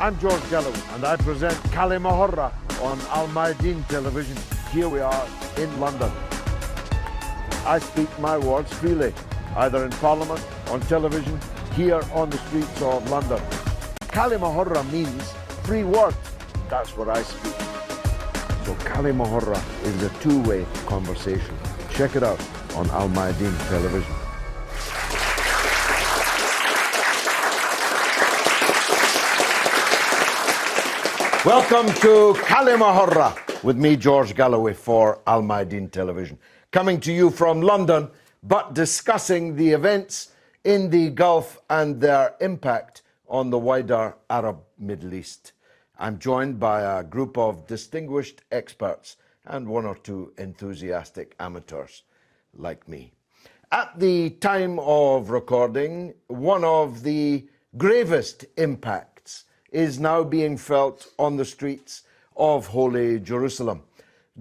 I'm George Galloway, and I present Kalima Horra on Al Mayadeen television. Here we are in London. I speak my words freely, either in Parliament, on television, here on the streets of London. Kalima Horra means free word. That's what I speak. So Kalima Horra is a two-way conversation. Check it out on Al Mayadeen television. Welcome to Kalima Horra with me, George Galloway, for Al Mayadeen television. Coming to you from London, but discussing the events in the Gulf and their impact on the wider Arab Middle East. I'm joined by a group of distinguished experts and one or two enthusiastic amateurs like me. At the time of recording, one of the gravest impacts is now being felt on the streets of Holy Jerusalem.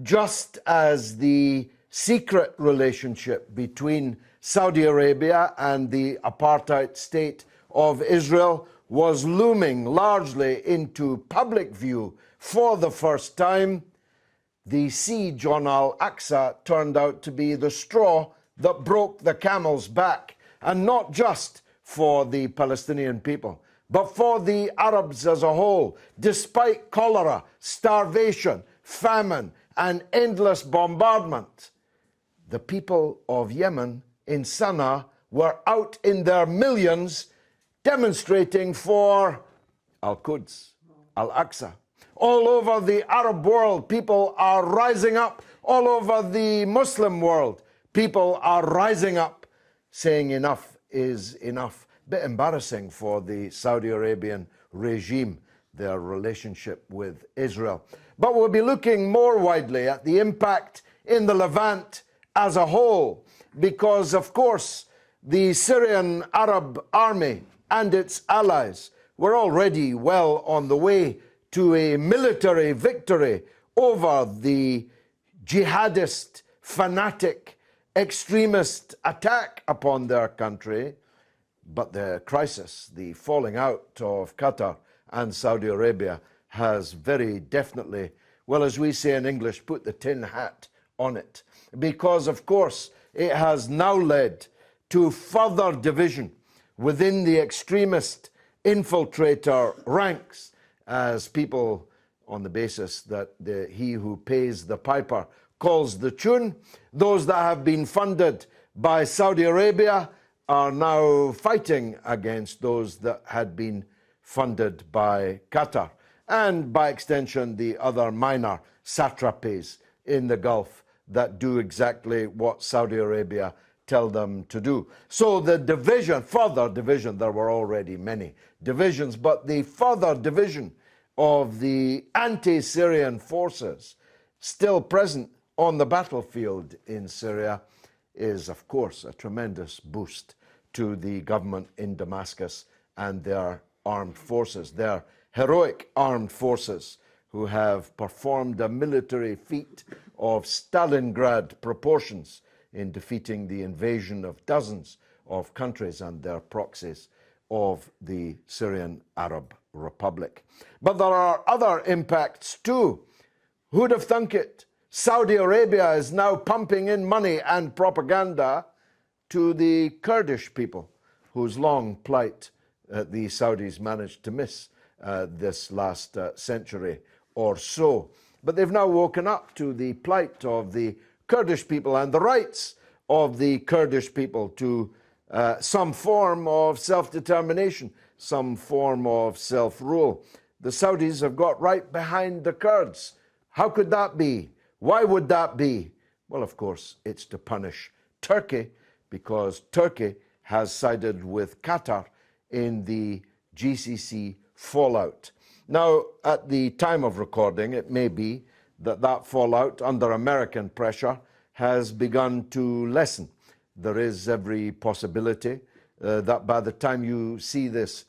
Just as the secret relationship between Saudi Arabia and the apartheid state of Israel was looming largely into public view for the first time, the siege on Al-Aqsa turned out to be the straw that broke the camel's back, and not just for the Palestinian people, but for the Arabs as a whole. Despite cholera, starvation, famine, and endless bombardment, the people of Yemen in Sana'a were out in their millions demonstrating for Al-Quds, Al-Aqsa. All over the Arab world, people are rising up. All over the Muslim world, people are rising up, saying enough is enough. Bit embarrassing for the Saudi Arabian regime, their relationship with Israel. But we'll be looking more widely at the impact in the Levant as a whole, because, of course, the Syrian Arab army and its allies were already well on the way to a military victory over the jihadist, fanatic, extremist attack upon their country. But the crisis, the falling out of Qatar and Saudi Arabia, has very definitely, well, as we say in English, put the tin hat on it. Because, of course, it has now led to further division within the extremist infiltrator ranks, as people, on the basis that he who pays the piper calls the tune, those that have been funded by Saudi Arabia are now fighting against those that had been funded by Qatar, and by extension the other minor satrapies in the Gulf that do exactly what Saudi Arabia tell them to do. So the division, further division, there were already many divisions, but the further division of the anti-Syrian forces still present on the battlefield in Syria is, of course, a tremendous boost to the government in Damascus and their armed forces, their heroic armed forces, who have performed a military feat of Stalingrad proportions in defeating the invasion of dozens of countries and their proxies of the Syrian Arab Republic. But there are other impacts too. Who'd have thunk it? Saudi Arabia is now pumping in money and propaganda to the Kurdish people, whose long plight the Saudis managed to miss this last century or so. But they've now woken up to the plight of the Kurdish people and the rights of the Kurdish people to some form of self-determination, some form of self-rule. The Saudis have got right behind the Kurds. How could that be? Why would that be? Well, of course, it's to punish Turkey, because Turkey has sided with Qatar in the GCC fallout. Now, at the time of recording, it may be that that fallout under American pressure has begun to lessen. There is every possibility that by the time you see this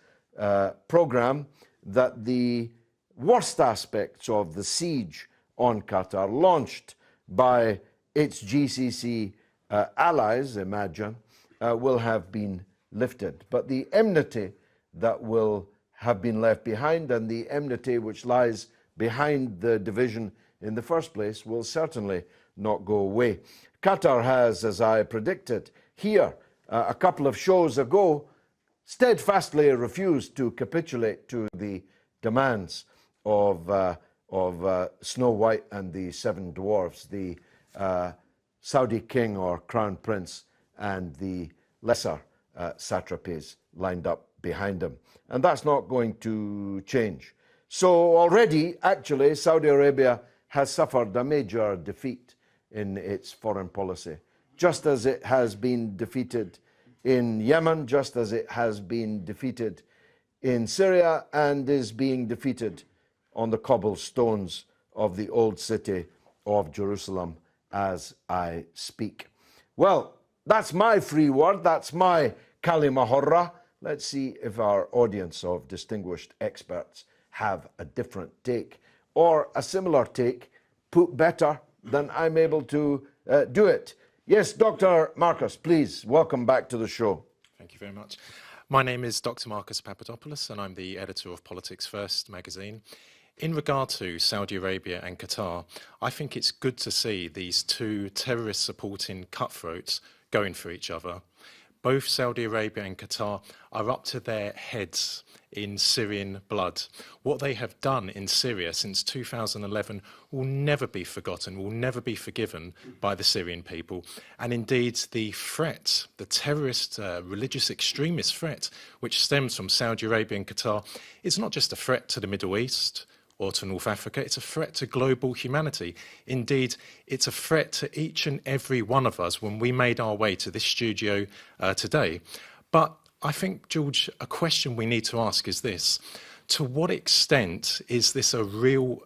program, that the worst aspects of the siege on Qatar, launched by its GCC allies, imagine, will have been lifted. But the enmity that will have been left behind, and the enmity which lies behind the division in the first place will certainly not go away. Qatar has, as I predicted here a couple of shows ago, steadfastly refused to capitulate to the demands of Snow White and the Seven Dwarfs, the Saudi king or crown prince and the lesser satrapies lined up behind him. And that's not going to change. So already, actually, Saudi Arabia has suffered a major defeat in its foreign policy, just as it has been defeated in Yemen, just as it has been defeated in Syria, and is being defeated on the cobblestones of the old city of Jerusalem as I speak. Well, that's my free word. That's my Kalima Horra. Let's see if our audience of distinguished experts have a different take, or a similar take, put better than I'm able to do it. Yes, Dr. Marcus, please, welcome back to the show. Thank you very much. My name is Dr. Marcus Papadopoulos, and I'm the editor of Politics First magazine. In regard to Saudi Arabia and Qatar, I think it's good to see these two terrorist-supporting cutthroats going for each other. Both Saudi Arabia and Qatar are up to their heads in Syrian blood. What they have done in Syria since 2011 will never be forgotten, will never be forgiven by the Syrian people. And indeed, the threat, the terrorist, religious extremist threat, which stems from Saudi Arabia and Qatar, is not just a threat to the Middle East or to North Africa, it's a threat to global humanity. Indeed, it's a threat to each and every one of us when we made our way to this studio today. But I think, George, a question we need to ask is this. To what extent is this a real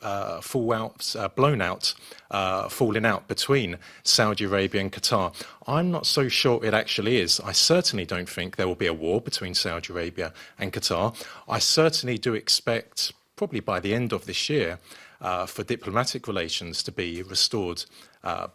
falling out between Saudi Arabia and Qatar? I'm not so sure it actually is. I certainly don't think there will be a war between Saudi Arabia and Qatar. I certainly do expect, probably by the end of this year, for diplomatic relations to be restored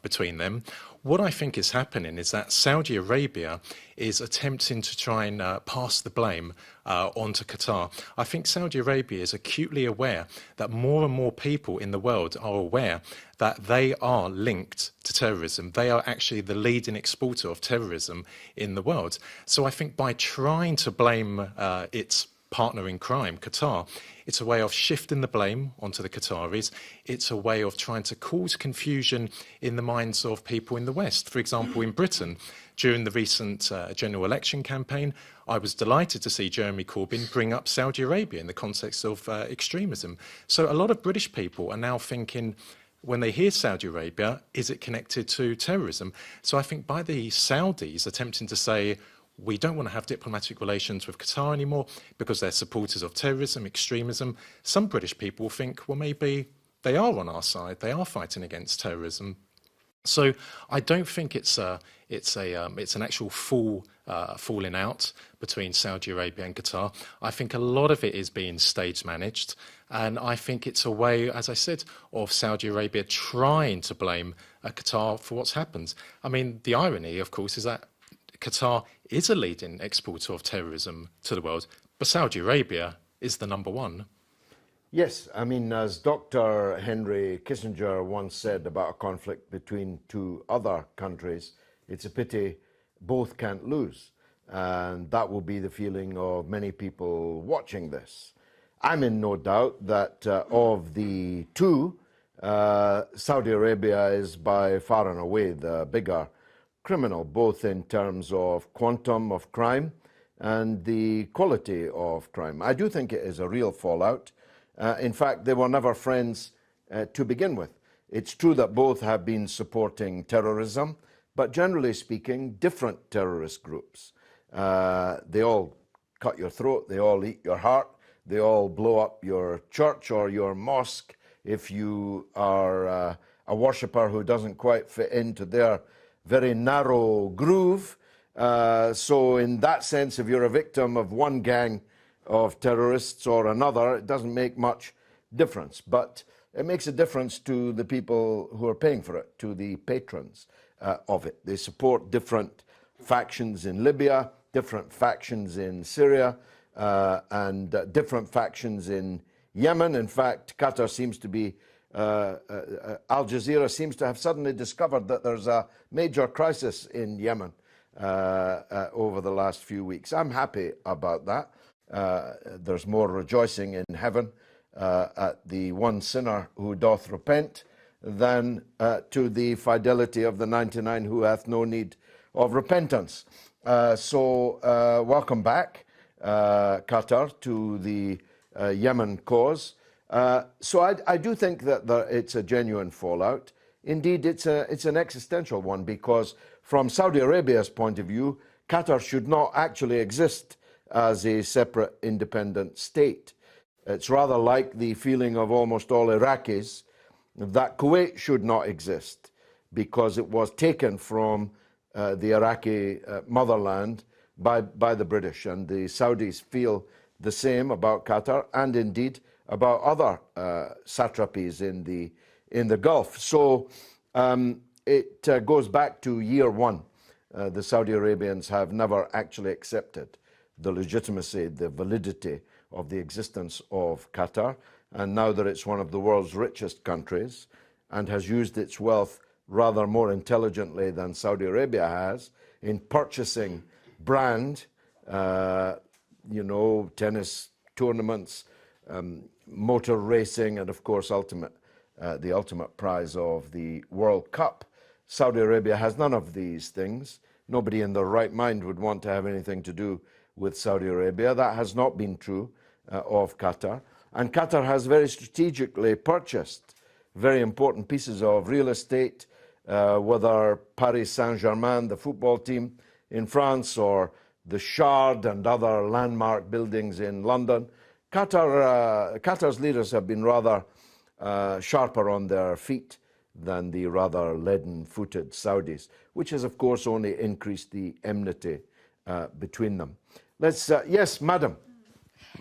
between them. What I think is happening is that Saudi Arabia is attempting to try and pass the blame onto Qatar. I think Saudi Arabia is acutely aware that more and more people in the world are aware that they are linked to terrorism. They are actually the leading exporter of terrorism in the world. So I think by trying to blame its partner in crime, Qatar, it's a way of shifting the blame onto the Qataris. It's a way of trying to cause confusion in the minds of people in the West. For example, in Britain, during the recent general election campaign, I was delighted to see Jeremy Corbyn bring up Saudi Arabia in the context of extremism. So a lot of British people are now thinking, when they hear Saudi Arabia, is it connected to terrorism? So I think by the Saudis attempting to say, we don't want to have diplomatic relations with Qatar anymore because they're supporters of terrorism, extremism, some British people think, well, maybe they are on our side. They are fighting against terrorism. So I don't think it's an actual falling out between Saudi Arabia and Qatar. I think a lot of it is being stage managed, and I think it's a way, as I said, of Saudi Arabia trying to blame Qatar for what's happened. I mean, the irony, of course, is that Qatar is a leading exporter of terrorism to the world, but Saudi Arabia is the number one. Yes, I mean, as Dr. Henry Kissinger once said about a conflict between two other countries, it's a pity both can't lose. And that will be the feeling of many people watching this. I'm in no doubt that of the two, Saudi Arabia is by far and away the bigger criminal, both in terms of quantum of crime and the quality of crime. I do think it is a real fallout. In fact, they were never friends to begin with. It's true that both have been supporting terrorism, but generally speaking, different terrorist groups. They all cut your throat, they all eat your heart, they all blow up your church or your mosque if you are a worshipper who doesn't quite fit into their very narrow groove. So in that sense, if you're a victim of one gang of terrorists or another, it doesn't make much difference. But it makes a difference to the people who are paying for it, to the patrons of it. They support different factions in Libya, different factions in Syria, and different factions in Yemen. In fact, Qatar seems to be, Al Jazeera seems to have suddenly discovered that there's a major crisis in Yemen over the last few weeks. I'm happy about that. There's more rejoicing in heaven at the one sinner who doth repent than to the fidelity of the 99 who hath no need of repentance. So welcome back, Qatar, to the Yemen cause. So I do think that it's a genuine fallout. Indeed, it's an existential one, because from Saudi Arabia's point of view, Qatar should not actually exist as a separate independent state. It's rather like the feeling of almost all Iraqis that Kuwait should not exist, because it was taken from the Iraqi motherland by the British, and the Saudis feel the same about Qatar, and indeed about other satrapies in the Gulf. So it goes back to year one. The Saudi Arabians have never actually accepted the legitimacy, the validity of the existence of Qatar, and now that it's one of the world's richest countries and has used its wealth rather more intelligently than Saudi Arabia has in purchasing brand, tennis tournaments, motor racing, and of course the ultimate prize of the World Cup. Saudi Arabia has none of these things. Nobody in their right mind would want to have anything to do with Saudi Arabia. That has not been true of Qatar. And Qatar has very strategically purchased very important pieces of real estate, whether Paris Saint-Germain, the football team in France, or the Shard and other landmark buildings in London. Qatar's leaders have been rather sharper on their feet than the rather leaden-footed Saudis, which has, of course, only increased the enmity between them. Yes, madam.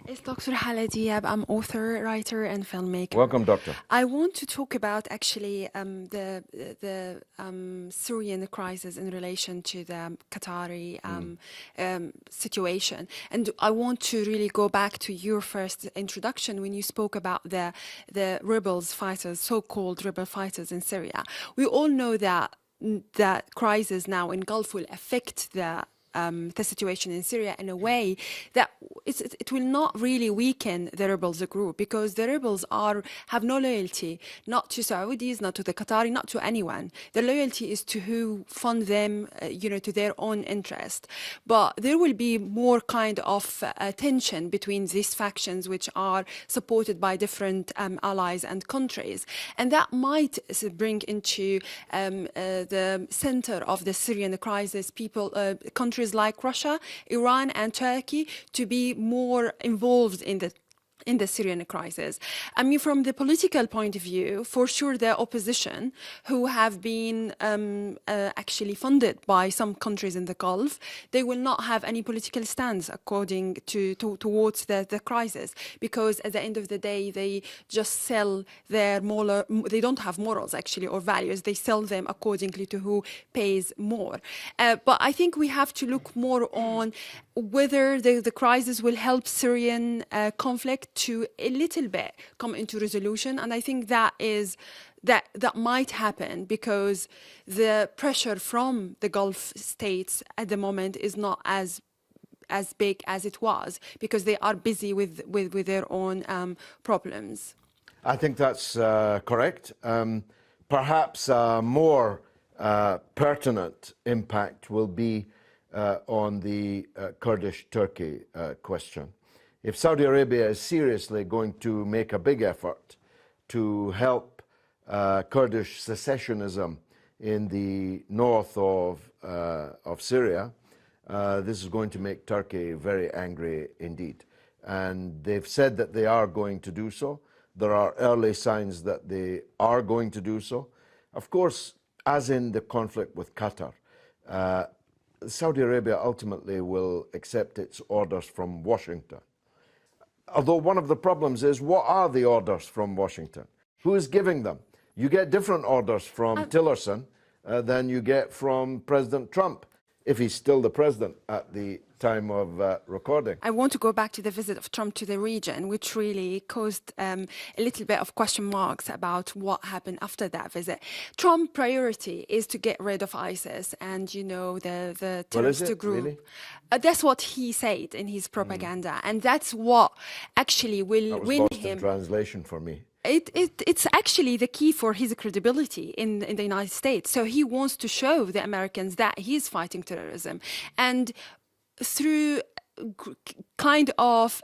It's Dr. Hala Diab. I'm author, writer, and filmmaker. Welcome, doctor. I want to talk about actually the Syrian crisis in relation to the Qatari situation. And I want to really go back to your first introduction when you spoke about the rebels fighters, so-called rebel fighters in Syria. We all know that that crisis now in Gulf will affect the situation in Syria in a way that it will not really weaken the rebels group, because the rebels have no loyalty, not to Saudis, not to the Qatari, not to anyone. The loyalty is to who fund them, to their own interest. But there will be more kind of tension between these factions, which are supported by different allies and countries, and that might bring into the center of the Syrian crisis countries like Russia, Iran, and Turkey to be more involved in the Syrian crisis. I mean, from the political point of view, for sure, the opposition, who have been actually funded by some countries in the Gulf, they will not have any political stance according towards the crisis, because at the end of the day, they just sell their they don't have morals actually or values. They sell them accordingly to who pays more. But I think we have to look more on whether the crisis will help Syrian conflict to a little bit come into resolution. And I think that might happen, because the pressure from the Gulf states at the moment is not as big as it was, because they are busy with their own problems. I think that's correct. Perhaps a more pertinent impact will be on the Kurdish-Turkey question. If Saudi Arabia is seriously going to make a big effort to help Kurdish secessionism in the north of Syria, this is going to make Turkey very angry indeed. And they've said that they are going to do so. There are early signs that they are going to do so. Of course, as in the conflict with Qatar, Saudi Arabia ultimately will accept its orders from Washington. Although one of the problems is, what are the orders from Washington? Who is giving them? You get different orders from Tillerson than you get from President Trump if he's still the president at the time of recording. I want to go back to the visit of Trump to the region, which really caused a little bit of question marks about what happened after that visit. Trump's priority is to get rid of ISIS and, you know, the terrorist group. Really? That's what he said in his propaganda, and that's what actually will That was win lost him. in translation for me. It's actually the key for his credibility in the United States. So he wants to show the Americans that he's fighting terrorism. And through kind of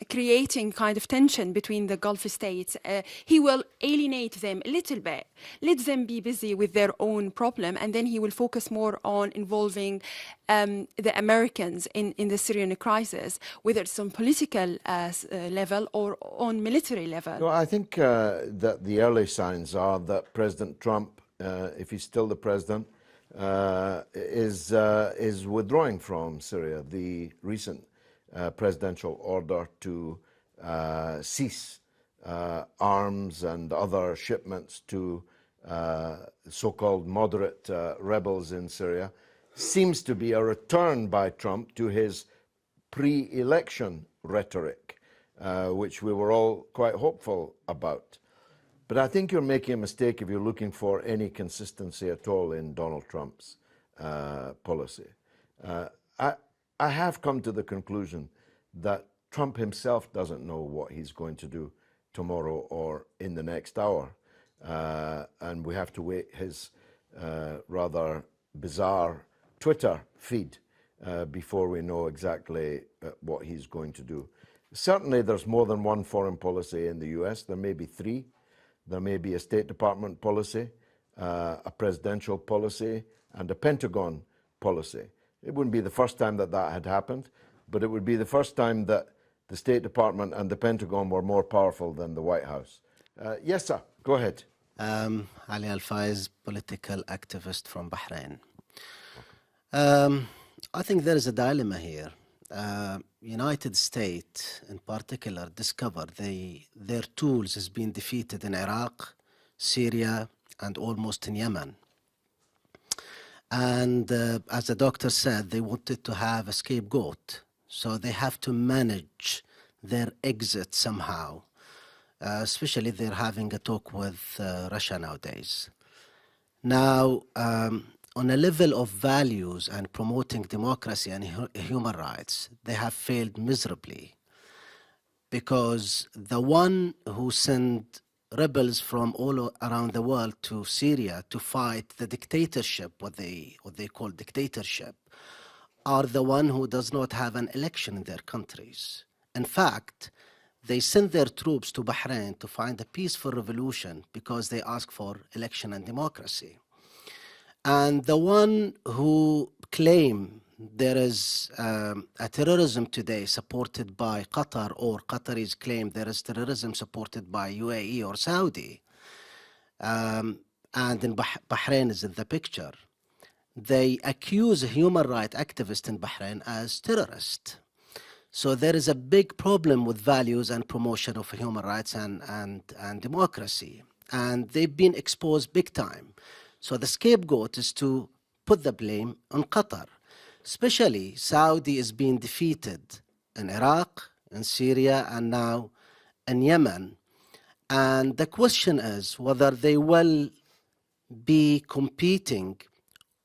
creating kind of tension between the Gulf states, he will alienate them a little bit, let them be busy with their own problem, and then he will focus more on involving the Americans in the Syrian crisis, whether it's on political level or on military level. No, I think that the early signs are that President Trump, if he's still the president, is withdrawing from Syria. The recent presidential order to cease arms and other shipments to so-called moderate rebels in Syria seems to be a return by Trump to his pre-election rhetoric, which we were all quite hopeful about. But I think you're making a mistake if you're looking for any consistency at all in Donald Trump's policy. I have come to the conclusion that Trump himself doesn't know what he's going to do tomorrow or in the next hour. And we have to wait his rather bizarre Twitter feed before we know exactly what he's going to do. Certainly there's more than one foreign policy in the US. There may be three. There may be a State Department policy, a presidential policy, and a Pentagon policy. It wouldn't be the first time that that had happened, but it would be the first time that the State Department and the Pentagon were more powerful than the White House. Yes, sir. Go ahead. Ali Al-Faiz, political activist from Bahrain. I think there is a dilemma here. United States in particular discovered their tools has been defeated in Iraq, Syria, and almost in Yemen. And as the doctor said, they wanted to have a scapegoat. So they have to manage their exit somehow. Especially they're having a talk with Russia nowadays. Now, on a level of values and promoting democracy and human rights, they have failed miserably, because the one who sent rebels from all around the world to Syria to fight the dictatorship, what they call dictatorship, are the one who does not have an election in their countries. In fact, they sent their troops to Bahrain to find a peaceful revolution because they ask for election and democracy. And the one who claim there is a terrorism today supported by Qatar, or Qataris claim there is terrorism supported by UAE or Saudi, and in Bahrain is in the picture, they accuse a human rights activist in Bahrain as terrorist. So there is a big problem with values and promotion of human rights and democracy. And they've been exposed big time. So the scapegoat is to put the blame on Qatar. Especially Saudi is being defeated in Iraq, in Syria, and now in Yemen. And the question is whether they will be competing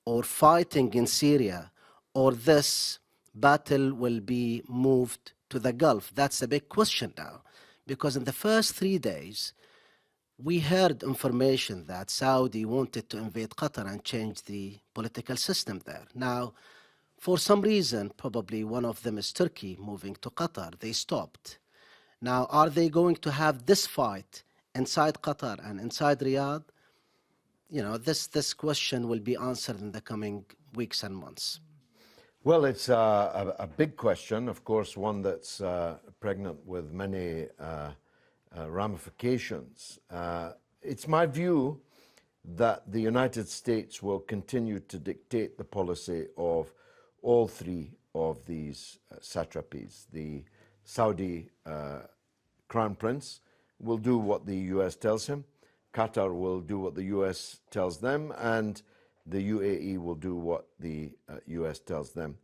or fighting in Syria, or this battle will be moved to the Gulf. That's a big question now. Because in the first 3 days, we heard information that Saudi wanted to invade Qatar and change the political system there. Now, for some reason, probably one of them is Turkey moving to Qatar, they stopped. Now, are they going to have this fight inside Qatar and inside Riyadh? You know, this question will be answered in the coming weeks and months. Well, it's a big question, of course, one that's pregnant with many ramifications. It's my view that the United States will continue to dictate the policy of all three of these satrapies. The Saudi Crown Prince will do what the US tells him, Qatar will do what the US tells them, and the UAE will do what the US tells them.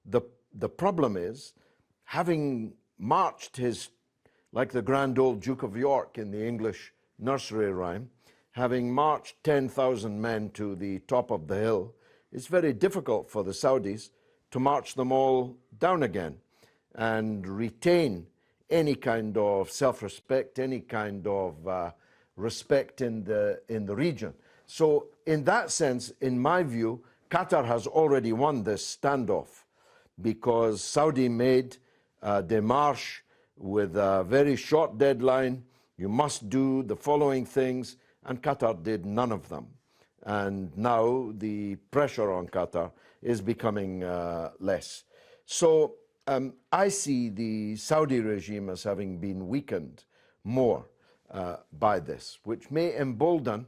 The problem is, having marched like the grand old Duke of York in the English nursery rhyme, having marched 10,000 men to the top of the hill, it's very difficult for the Saudis to march them all down again and retain any kind of self-respect, any kind of respect in the region. So in that sense, in my view, Qatar has already won this standoff, because Saudi made a démarche with a very short deadline. You must do the following things, and Qatar did none of them. And now the pressure on Qatar is becoming less. So I see the Saudi regime as having been weakened more by this, which may embolden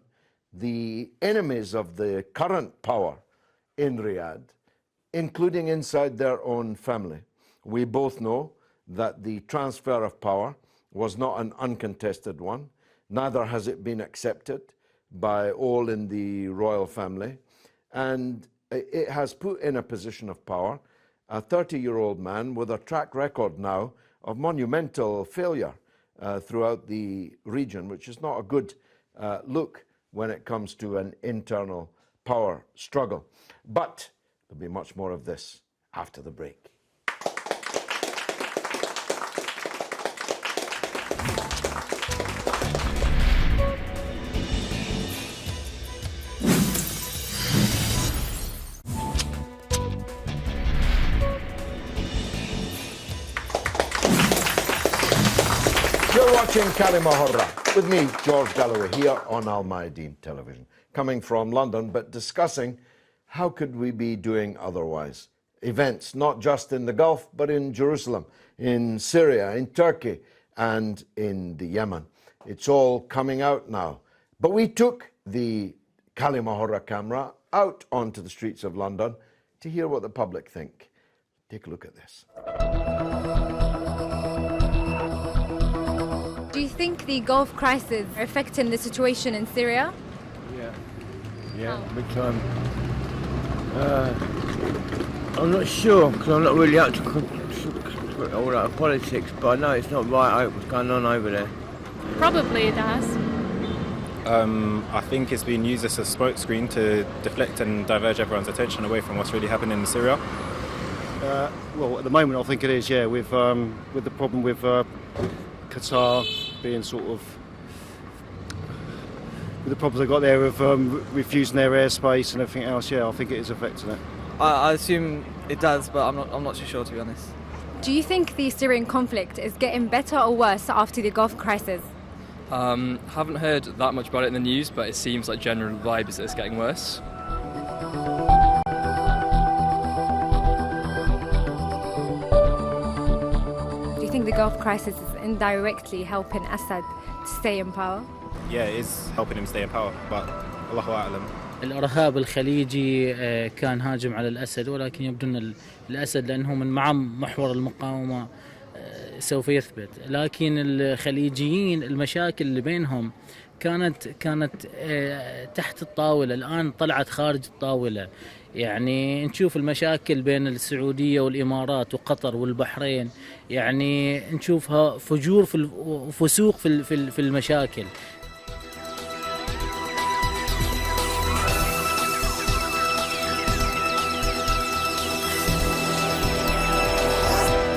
the enemies of the current power in Riyadh, including inside their own family. We both know that the transfer of power was not an uncontested one. Neither has it been accepted by all in the royal family. And it has put in a position of power a 30-year-old man with a track record now of monumental failure throughout the region, which is not a good look when it comes to an internal power struggle. But there'll be much more of this after the break. You're watching Kalima Horra with me, George Galloway, here on Al Mayadeen Television, coming from London, but discussing how could we be doing otherwise. Events not just in the Gulf, but in Jerusalem, in Syria, in Turkey, and in the Yemen. It's all coming out now. But we took the Kalima Horra camera out onto the streets of London to hear what the public think. Take a look at this. Do you think the Gulf crisis are affecting the situation in Syria? Yeah, big time. I'm not sure, because I'm not really up to all that politics, but I know it's not right what's going on over there. Probably it has. I think it's being used as a smokescreen to deflect and diverge everyone's attention away from what's really happening in Syria. Well, at the moment I think it is, yeah, with the problem with Qatar being sort of, with the problems they've got there of refusing their airspace and everything else, yeah, I think it is affecting it. I assume it does, but I'm not too sure, to be honest. Do you think the Syrian conflict is getting better or worse after the Gulf crisis? Haven't heard that much about it in the news, but it seems like general vibe is that it's getting worse. Do you think the Gulf crisis is indirectly helping Assad to stay in power? Yeah, it is helping him stay in power, but Allahu A'lam. الإرهاب الخليجي كان هاجم على الأسد، ولكن يبدو أن الأسد لأنه من مع محور المقاومة سوف يثبت، لكن الخليجيين المشاكل اللي بينهم كانت تحت الطاولة، الآن طلعت خارج الطاولة. يعني نشوف المشاكل بين السعودية والإمارات وقطر والبحرين، يعني نشوفها فجور وفسوق في المشاكل.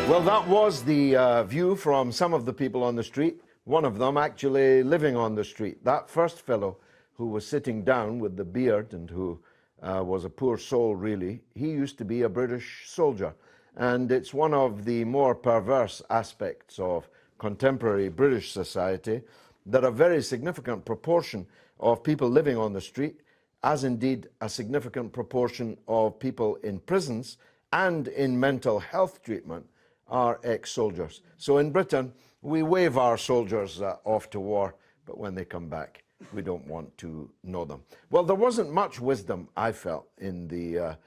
Well, that was the view from some of the people on the street, one of them actually living on the street. That first fellow who was sitting down with the beard and who was a poor soul, really, he used to be a British soldier. And it's one of the more perverse aspects of contemporary British society that a very significant proportion of people living on the street, as indeed a significant proportion of people in prisons and in mental health treatment, are ex-soldiers. So in Britain, we wave our soldiers off to war, but when they come back, we don't want to know them. Well, there wasn't much wisdom, I felt, in the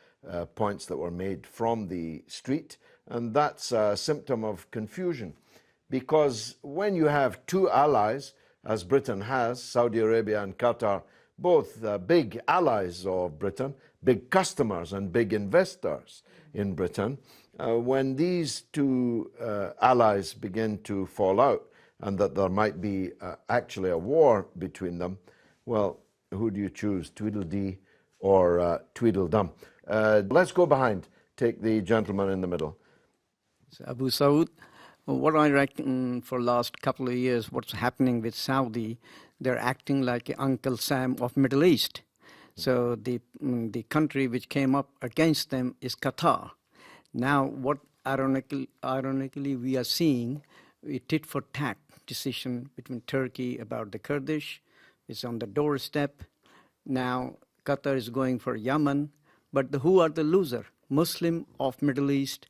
points that were made from the street, and that's a symptom of confusion, because when you have two allies, as Britain has, Saudi Arabia and Qatar, both big allies of Britain, big customers and big investors in Britain. When these two allies begin to fall out and that there might be actually a war between them, well, who do you choose, Tweedledee or Tweedledum? Let's go behind. Take the gentleman in the middle. So Abu Saud, what I reckon for last couple of years, what's happening with Saudi, they're acting like Uncle Sam of Middle East. So the country which came up against them is Qatar. Now, what ironically we are seeing, a tit-for-tat decision between Turkey about the Kurdish. It's on the doorstep. Now, Qatar is going for Yemen. But who are the loser? Muslim of Middle East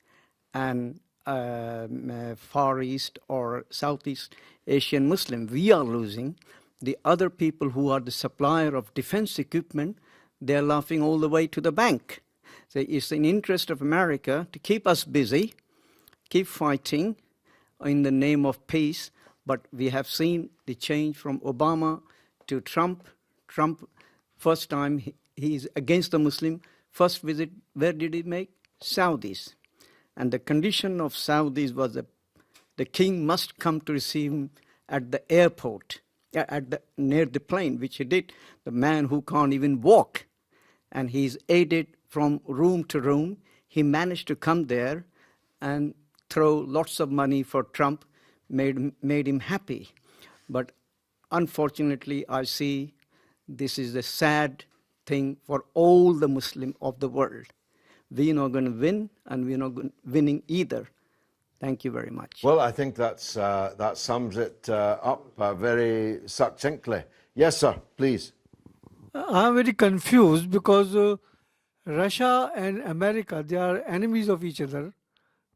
and Far East or Southeast Asian Muslim. We are losing. The other people who are the supplier of defense equipment, they're laughing all the way to the bank. So it's in the interest of America to keep us busy, keep fighting in the name of peace. But we have seen the change from Obama to Trump. Trump, first time he's against the Muslim. First visit, where did he make? Saudis. And the condition of Saudis was that the king must come to receive him at the airport, near the plane, which he did. The man who can't even walk. And he's aided from room to room. He managed to come there and throw lots of money for Trump, made him happy. But unfortunately, I see this is a sad thing for all the Muslims of the world. We're not going to win, and we're not winning either. Thank you very much. Well, I think that sums it up very succinctly. Yes, sir, please. I'm very confused because Russia and America, they are enemies of each other,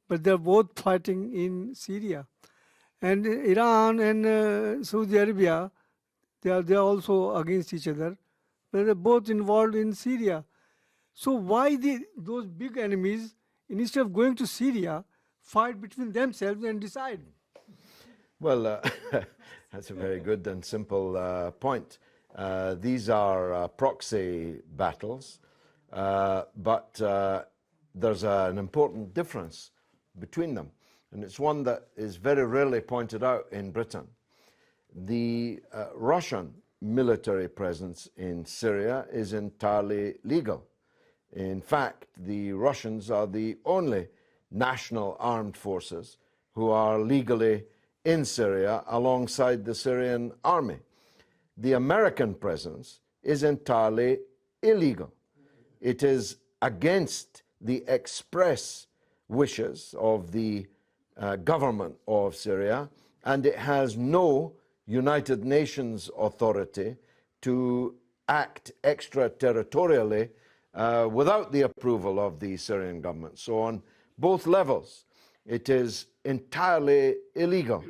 but they're both fighting in Syria. And Iran and Saudi Arabia, they are also against each other, but they're both involved in Syria. So why those big enemies, instead of going to Syria, fight between themselves and decide? Well, that's a very good and simple point. These are proxy battles, but there's an important difference between them, and it's one that is very rarely pointed out in Britain. The Russian military presence in Syria is entirely legal. In fact, the Russians are the only national armed forces who are legally in Syria alongside the Syrian army. The American presence is entirely illegal. It is against the express wishes of the government of Syria, and it has no United Nations authority to act extraterritorially without the approval of the Syrian government. So on both levels, it is entirely illegal.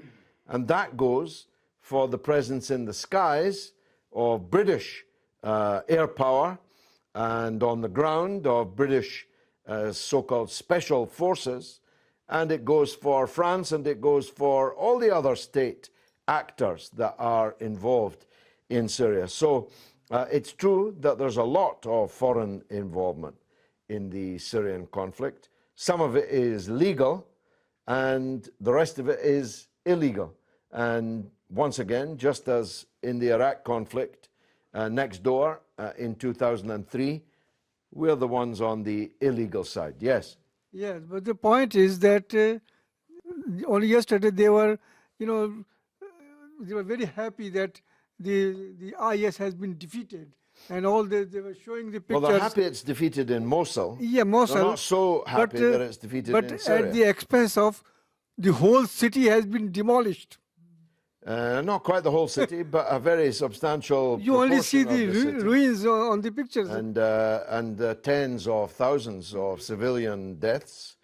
And that goes for the presence in the skies of British air power and on the ground of British so-called special forces. And it goes for France, and it goes for all the other state actors that are involved in Syria. So it's true that there's a lot of foreign involvement in the Syrian conflict. Some of it is legal, and the rest of it is illegal. And once again, just as in the Iraq conflict next door in 2003, we're the ones on the illegal side. Yes? Yes, but the point is that only yesterday they were very happy that the IS has been defeated, and all they were showing the pictures. Well, they're happy it's defeated in Mosul. Yeah, Mosul. They're not so happy that it's defeated in Syria. But at the expense of the whole city has been demolished. Not quite the whole city, but a very substantial. You only see the ruins on the pictures. And tens of thousands of civilian deaths.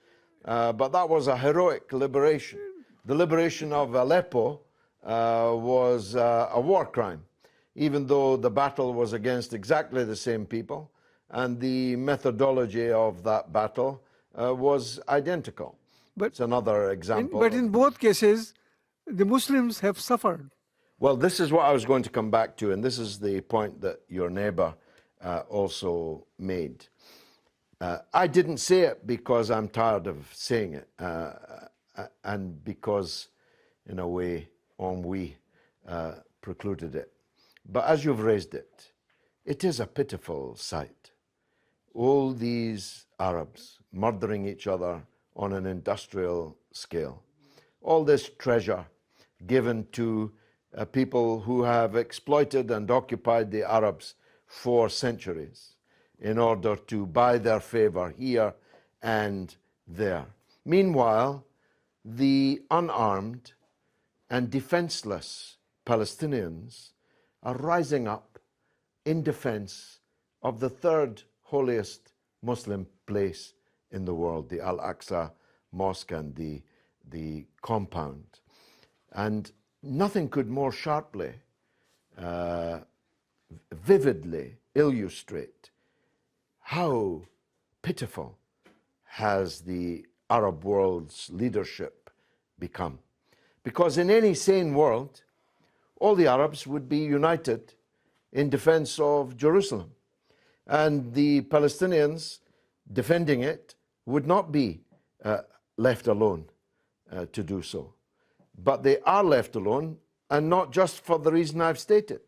But that was a heroic liberation. The liberation of Aleppo was a war crime, even though the battle was against exactly the same people, and the methodology of that battle was identical. But it's another example. But in both cases, the Muslims have suffered. Well, this is what I was going to come back to, and this is the point that your neighbour also made. I didn't say it because I'm tired of saying it, and because, in a way, ennui precluded it. But as you've raised it, it is a pitiful sight. All these Arabs murdering each other on an industrial scale. All this treasure given to people who have exploited and occupied the Arabs for centuries in order to buy their favor here and there. Meanwhile, the unarmed and defenseless Palestinians are rising up in defense of the third holiest Muslim place in the world, the Al-Aqsa Mosque and the compound. And nothing could more sharply, vividly illustrate how pitiful has the Arab world's leadership become. Because in any sane world, all the Arabs would be united in defense of Jerusalem. And the Palestinians defending it would not be left alone to do so. But they are left alone, and not just for the reason I've stated.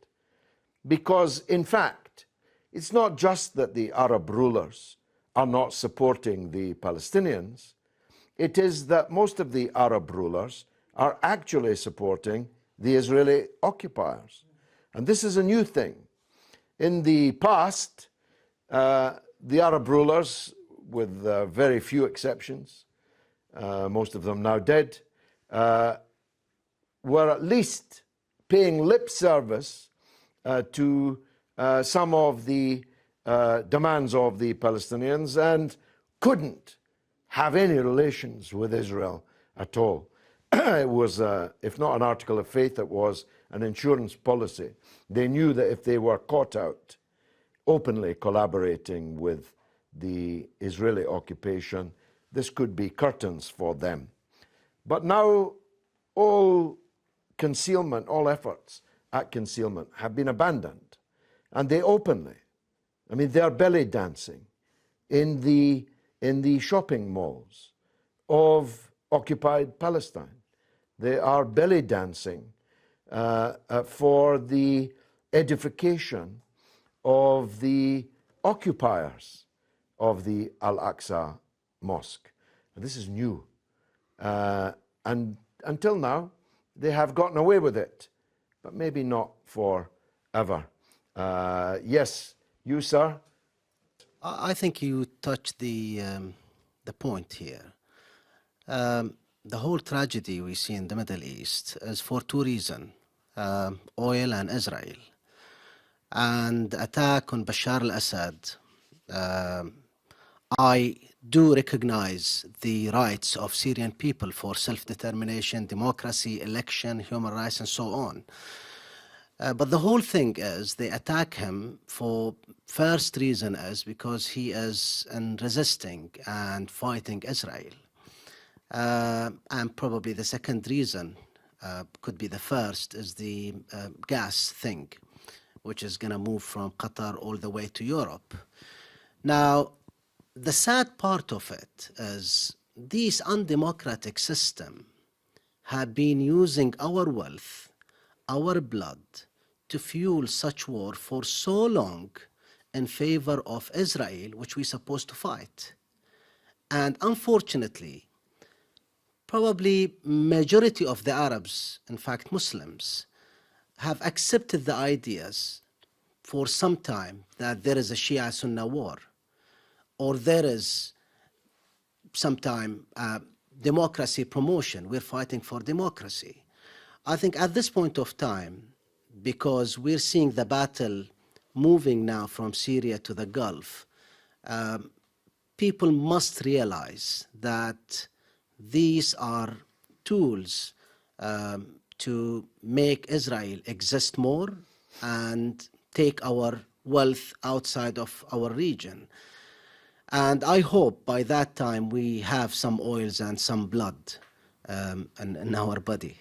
Because, in fact, it's not just that the Arab rulers are not supporting the Palestinians. It is that most of the Arab rulers are actually supporting the Israeli occupiers. And this is a new thing. In the past, the Arab rulers, with very few exceptions, most of them now dead, were at least paying lip service to some of the demands of the Palestinians and couldn't have any relations with Israel at all. It was, if not an article of faith, it was an insurance policy. They knew that if they were caught out openly collaborating with the Israeli occupation, this could be curtains for them. But now all concealment, all efforts at concealment have been abandoned. And they openly, I mean, they are belly dancing in the shopping malls of occupied Palestine. They are belly dancing for the edification of the occupiers of the Al-Aqsa Mosque. And this is new. And until now, they have gotten away with it, but maybe not forever. Yes, you, sir? I think you touched the point here. The whole tragedy we see in the Middle East is for two reasons, oil and Israel. And the attack on Bashar al-Assad, I do recognize the rights of Syrian people for self-determination, democracy, election, human rights, and so on. But the whole thing is they attack him for first reason is because he is resisting and fighting Israel. And probably the second reason could be the first is the gas thing, which is going to move from Qatar all the way to Europe. Now, the sad part of it is these undemocratic systems have been using our wealth, our blood, to fuel such war for so long in favor of Israel, which we're supposed to fight. And unfortunately, probably majority of the Arabs, in fact Muslims, have accepted the ideas for some time that there is a Shia-Sunni war, or there is sometime democracy promotion. We're fighting for democracy. I think at this point of time, because we're seeing the battle moving now from Syria to the Gulf, people must realize that these are tools to make Israel exist more and take our wealth outside of our region. And I hope by that time we have some oils and some blood in our body.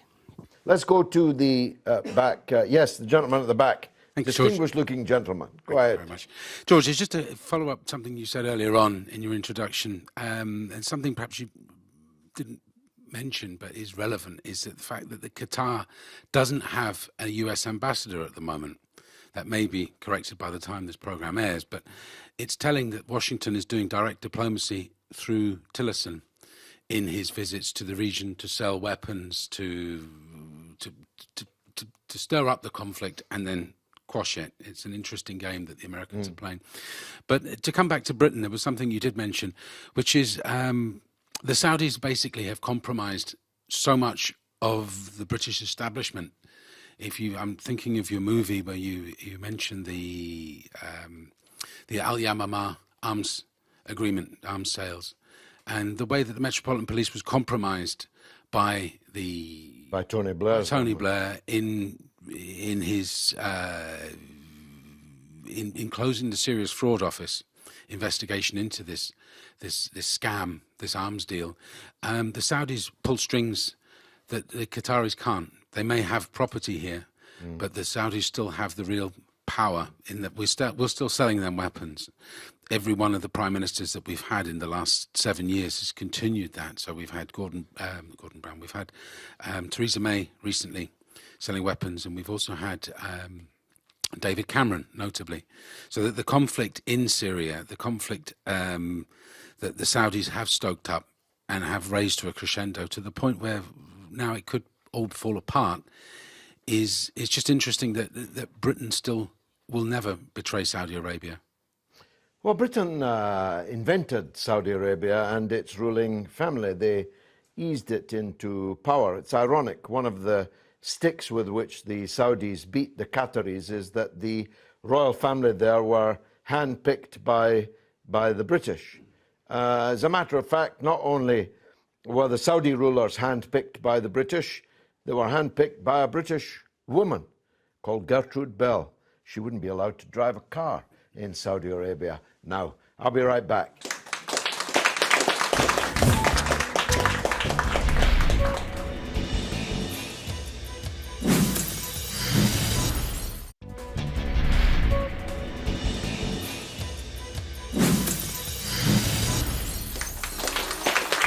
Let's go to the back. Yes, the gentleman at the back. Thank you, George. Distinguished-looking gentleman. Go Thank ahead. you very much. George, it's just to follow up something you said earlier on in your introduction, and something perhaps you didn't mention but is relevant, is that the fact that the Qatar doesn't have a US ambassador at the moment. That may be corrected by the time this programme airs, but it's telling that Washington is doing direct diplomacy through Tillerson in his visits to the region to sell weapons, to stir up the conflict and then quash it. It's an interesting game that the Americans are playing. But to come back to Britain, there was something you did mention, which is the Saudis basically have compromised so much of the British establishment. I'm thinking of your movie where you mentioned the Al Yamamah arms agreement, arms sales, and the way that the Metropolitan Police was compromised by Tony Blair. In his in closing the serious fraud office investigation into this scam, this arms deal, the Saudis pulled strings that the Qataris can't. They may have property here, but the Saudis still have the real power in that we're still selling them weapons. Every one of the prime ministers that we've had in the last 7 years has continued that. So we've had Gordon Brown, we've had Theresa May recently selling weapons, and we've also had David Cameron, notably. So that the conflict in Syria, the conflict that the Saudis have stoked up and have raised to a crescendo to the point where now it could all fall apart, is just interesting that Britain still will never betray Saudi Arabia. Well, Britain invented Saudi Arabia and its ruling family. They eased it into power. It's ironic. One of the sticks with which the Saudis beat the Qataris is that the royal family there were handpicked by the British. As a matter of fact, not only were the Saudi rulers handpicked by the British, they were handpicked by a British woman called Gertrude Bell. She wouldn't be allowed to drive a car in Saudi Arabia now. I'll be right back.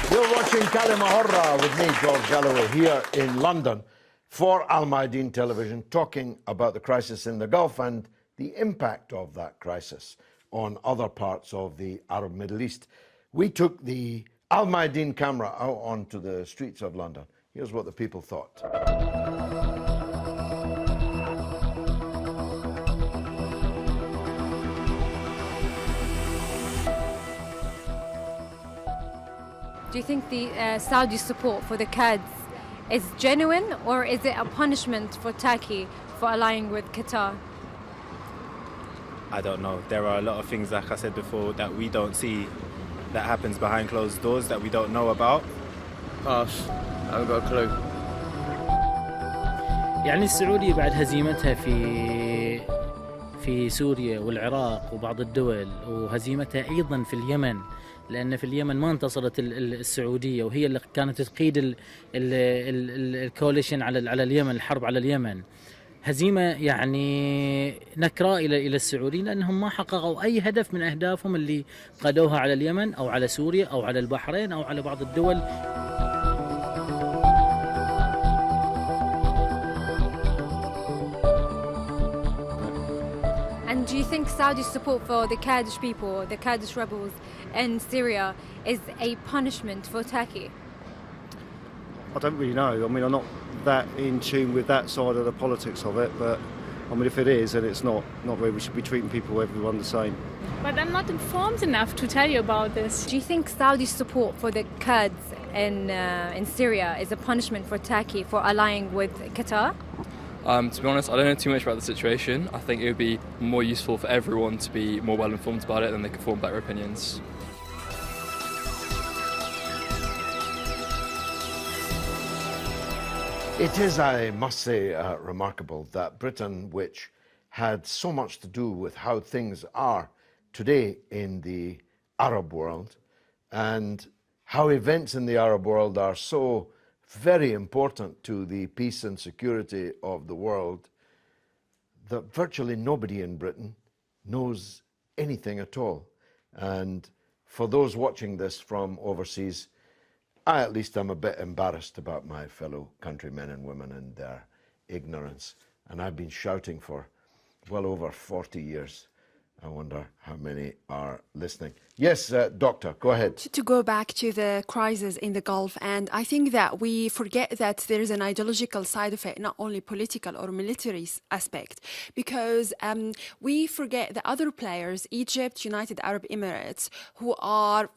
You're watching Kalima Horra with me, George Galloway, here in London for Al Mayadeen Television, talking about the crisis in the Gulf and the impact of that crisis on other parts of the Arab Middle East. We took the Al Mayadeen camera out onto the streets of London. Here's what the people thought. Do you think the Saudi support for the Kurds is genuine, or is it a punishment for Turkey for allying with Qatar? I don't know. There are a lot of things, like I said before, that we don't see, that happens behind closed doors that we don't know about. Pass. I haven't got a clue. يعني السعودية بعد هزيمتها في سوريا والعراق وبعض الدول، وهزيمتها أيضا في اليمن، لأن في اليمن ما انتصرت السعودية، وهي اللي كانت تقيد الكوليشن على اليمن، الحرب على اليمن. هزيمة يعني نكراء إلى السعوديين، لأنهم ما حققوا أي هدف من أهدافهم اللي قادوها على اليمن أو على سوريا أو على البحرين أو على بعض الدول. And do you think Saudi's support for the Kurdish people, the Kurdish rebels in Syria, is a punishment for Turkey? I don't really know. I mean, I'm not that in tune with that side of the politics of it, but I mean, if it is, then it's not where we should be treating everyone the same. But I'm not informed enough to tell you about this. Do you think Saudi's support for the Kurds in Syria is a punishment for Turkey for allying with Qatar? To be honest, I don't know too much about the situation. I think it would be more useful for everyone to be more well informed about it, then they can form better opinions. It is, I must say, remarkable that Britain, which had so much to do with how things are today in the Arab world and how events in the Arab world are so very important to the peace and security of the world, that virtually nobody in Britain knows anything at all. And for those watching this from overseas, I at least am a bit embarrassed about my fellow countrymen and women and their ignorance. And I've been shouting for well over 40 years. I wonder how many are listening. Yes, Doctor, go ahead. To go back to the crisis in the Gulf, and I think that we forget that there is an ideological side of it, not only political or military aspect, because we forget the other players, Egypt, United Arab Emirates,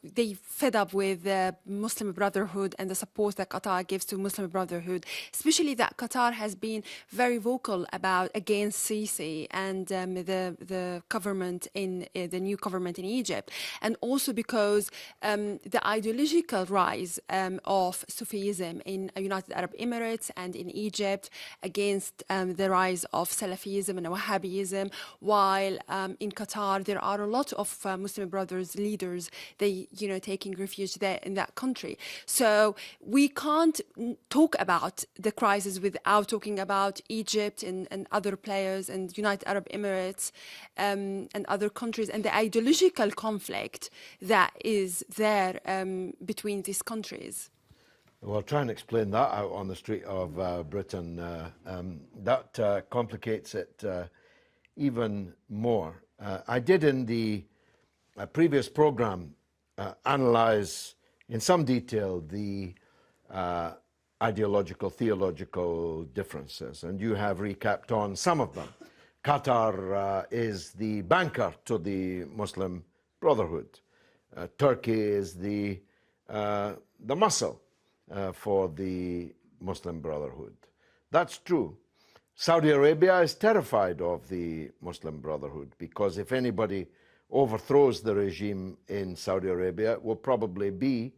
they fed up with the Muslim Brotherhood and the support that Qatar gives to Muslim Brotherhood, especially that Qatar has been very vocal against Sisi and the government in the new government in Egypt, and also because the ideological rise of Sufism in United Arab Emirates and in Egypt against the rise of Salafism and Wahhabism, while in Qatar there are a lot of Muslim Brothers leaders, taking refuge there in that country. So we can't talk about the crisis without talking about Egypt and other players and United Arab Emirates and other countries, and the ideological conflict that is there between these countries. Well, try and explain that out on the street of Britain. That complicates it even more. I did in the previous program analyze in some detail the ideological, theological differences, and you have recapped on some of them. Qatar is the banker to the Muslim Brotherhood. Turkey is the muscle for the Muslim Brotherhood. That's true. Saudi Arabia is terrified of the Muslim Brotherhood because if anybody overthrows the regime in Saudi Arabia, it will probably be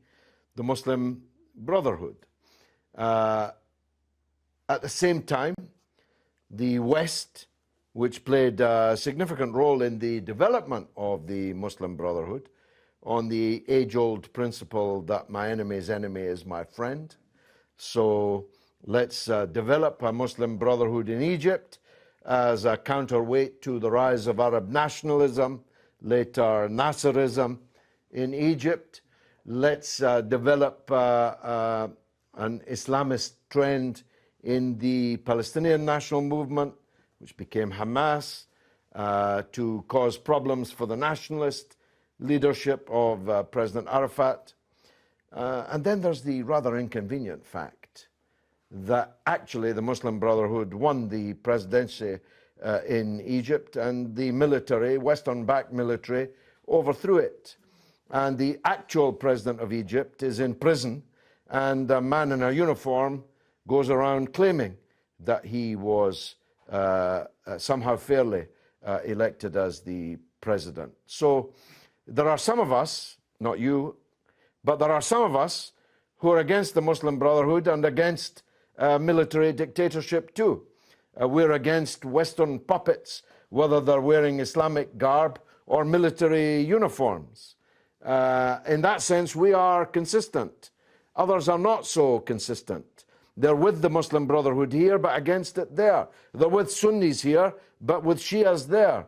the Muslim Brotherhood. At the same time, the West, which played a significant role in the development of the Muslim Brotherhood, on the age-old principle that my enemy's enemy is my friend. So let's develop a Muslim Brotherhood in Egypt as a counterweight to the rise of Arab nationalism, later Nasserism in Egypt. Let's develop an Islamist trend in the Palestinian national movement, which became Hamas, to cause problems for the nationalist leadership of President Arafat. And then there's the rather inconvenient fact that actually the Muslim Brotherhood won the presidency in Egypt, and the military, Western-backed military, overthrew it. And the actual president of Egypt is in prison, and a man in a uniform goes around claiming that he was somehow fairly elected as the president. So there are some of us, not you, but there are some of us who are against the Muslim Brotherhood and against military dictatorship too. We're against Western puppets, whether they're wearing Islamic garb or military uniforms. In that sense, we are consistent. Others are not so consistent. They're with the Muslim Brotherhood here, but against it there. They're with Sunnis here, but with Shias there.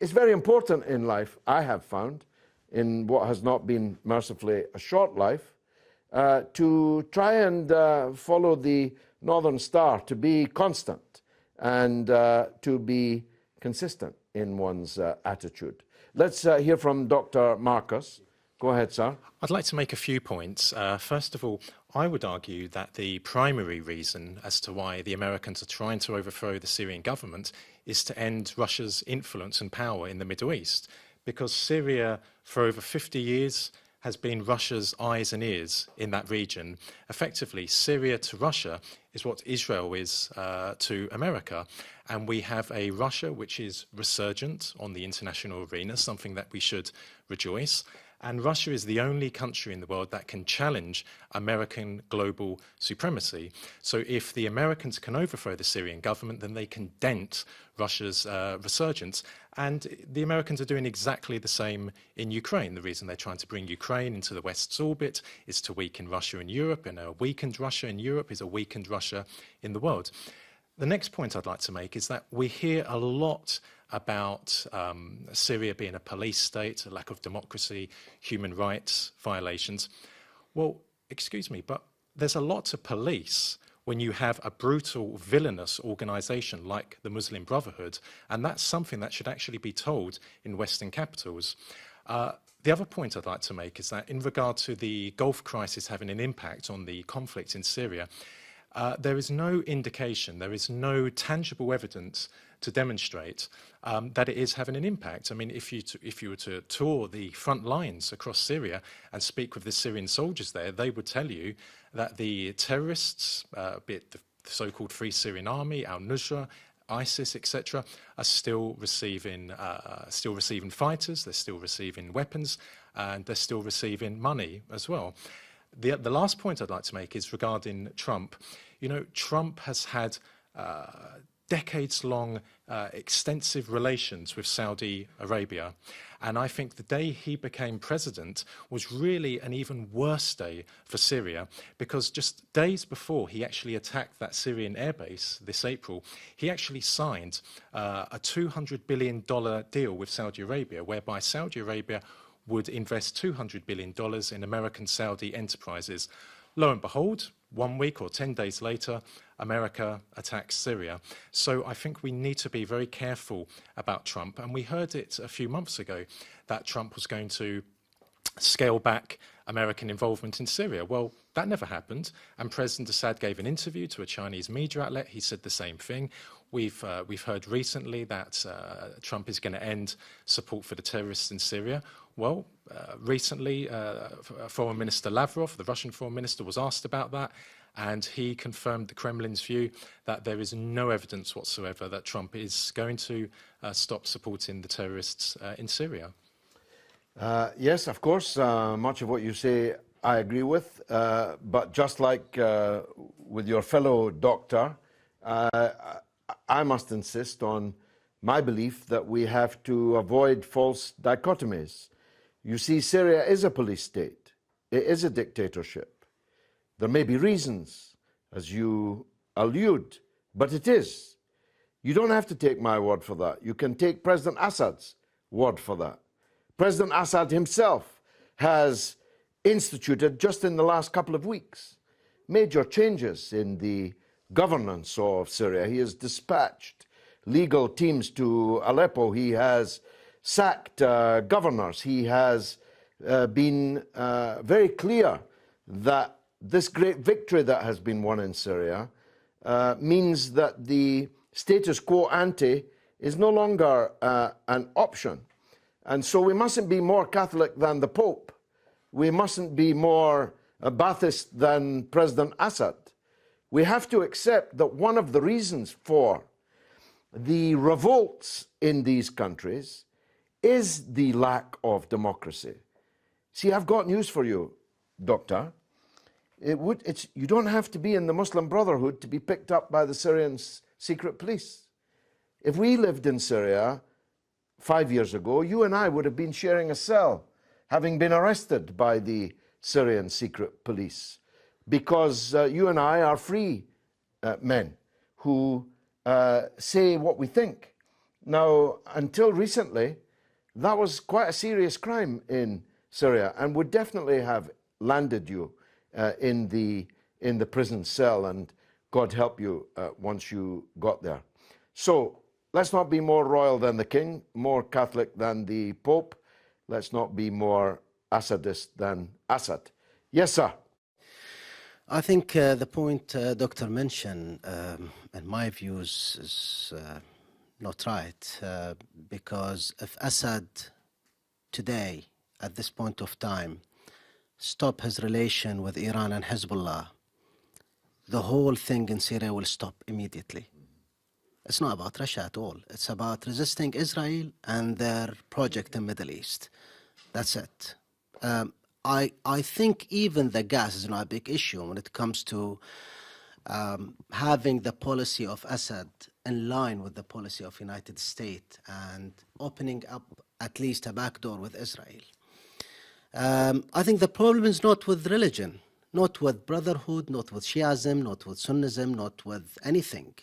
It's very important in life, I have found, in what has not been mercifully a short life, to try and follow the Northern Star, to be constant and to be consistent in one's attitude. Let's hear from Dr. Marcus. Go ahead, sir. I'd like to make a few points. First of all, I would argue that the primary reason as to why the Americans are trying to overthrow the Syrian government is to end Russia's influence and power in the Middle East, because Syria, for over 50 years, has been Russia's eyes and ears in that region. Effectively, Syria to Russia is what Israel is to America. And we have a Russia which is resurgent on the international arena, something that we should rejoice. And Russia is the only country in the world that can challenge American global supremacy. So if the Americans can overthrow the Syrian government, then they can dent Russia's resurgence. And the Americans are doing exactly the same in Ukraine. The reason they're trying to bring Ukraine into the West's orbit is to weaken Russia in Europe, and a weakened Russia in Europe is a weakened Russia in the world. The next point I'd like to make is that we hear a lot about Syria being a police state, a lack of democracy, human rights violations. Well, excuse me, but there's a lot to police when you have a brutal, villainous organisation like the Muslim Brotherhood, and that's something that should actually be told in Western capitals. The other point I'd like to make is that in regard to the Gulf crisis having an impact on the conflict in Syria, there is no indication, there is no tangible evidence to demonstrate that it is having an impact. I mean, if you were to tour the front lines across Syria and speak with the Syrian soldiers there, they would tell you that the terrorists, be it the so-called Free Syrian Army, al-Nusra, ISIS, etc., are still receiving fighters, they're still receiving weapons, and they're still receiving money as well. The last point I'd like to make is regarding Trump. You know, Trump has had decades-long extensive relations with Saudi Arabia. And I think the day he became president was really an even worse day for Syria, because just days before he actually attacked that Syrian airbase this April, he actually signed a $200 billion deal with Saudi Arabia, whereby Saudi Arabia would invest $200 billion in American Saudi enterprises. Lo and behold, 1 week or 10 days later, America attacks Syria. So I think we need to be very careful about Trump. And we heard it a few months ago that Trump was going to scale back American involvement in Syria. Well, that never happened. And President Assad gave an interview to a Chinese media outlet. He said the same thing. We've heard recently that Trump is going to end support for the terrorists in Syria. Well, recently, Foreign Minister Lavrov, the Russian Foreign Minister, was asked about that, and he confirmed the Kremlin's view that there is no evidence whatsoever that Trump is going to stop supporting the terrorists in Syria. Yes, of course, much of what you say I agree with, but just like with your fellow doctor, I must insist on my belief that we have to avoid false dichotomies. You see, Syria is a police state. It is a dictatorship. There may be reasons, as you allude, but it is. You don't have to take my word for that. You can take President Assad's word for that. President Assad himself has instituted, just in the last couple of weeks, major changes in the governance of Syria. He has dispatched legal teams to Aleppo. He has sacked governors. He has been very clear that this great victory that has been won in Syria means that the status quo ante is no longer an option. And so we mustn't be more Catholic than the Pope. We mustn't be more Ba'athist than President Assad. We have to accept that one of the reasons for the revolts in these countries is the lack of democracy. See, I've got news for you, Doctor. You don't have to be in the Muslim Brotherhood to be picked up by the Syrian secret police. If we lived in Syria 5 years ago, you and I would have been sharing a cell, having been arrested by the Syrian secret police, because you and I are free men who say what we think. Now, until recently, that was quite a serious crime in Syria and would definitely have landed you in the prison cell, and God help you once you got there. So let's not be more royal than the king, more Catholic than the Pope. Let's not be more Assadist than Assad. Yes, sir. I think the point Doctor mentioned, in my views, is not right, because if Assad today, at this point of time, stop his relation with Iran and Hezbollah, the whole thing in Syria will stop immediately. It's not about Russia at all. It's about resisting Israel and their project in the Middle East. That's it. I think even the gas is not a big issue when it comes to having the policy of Assad in line with the policy of United States and opening up at least a backdoor with Israel. I think the problem is not with religion, not with brotherhood, not with Shiism, not with Sunnism, not with anything.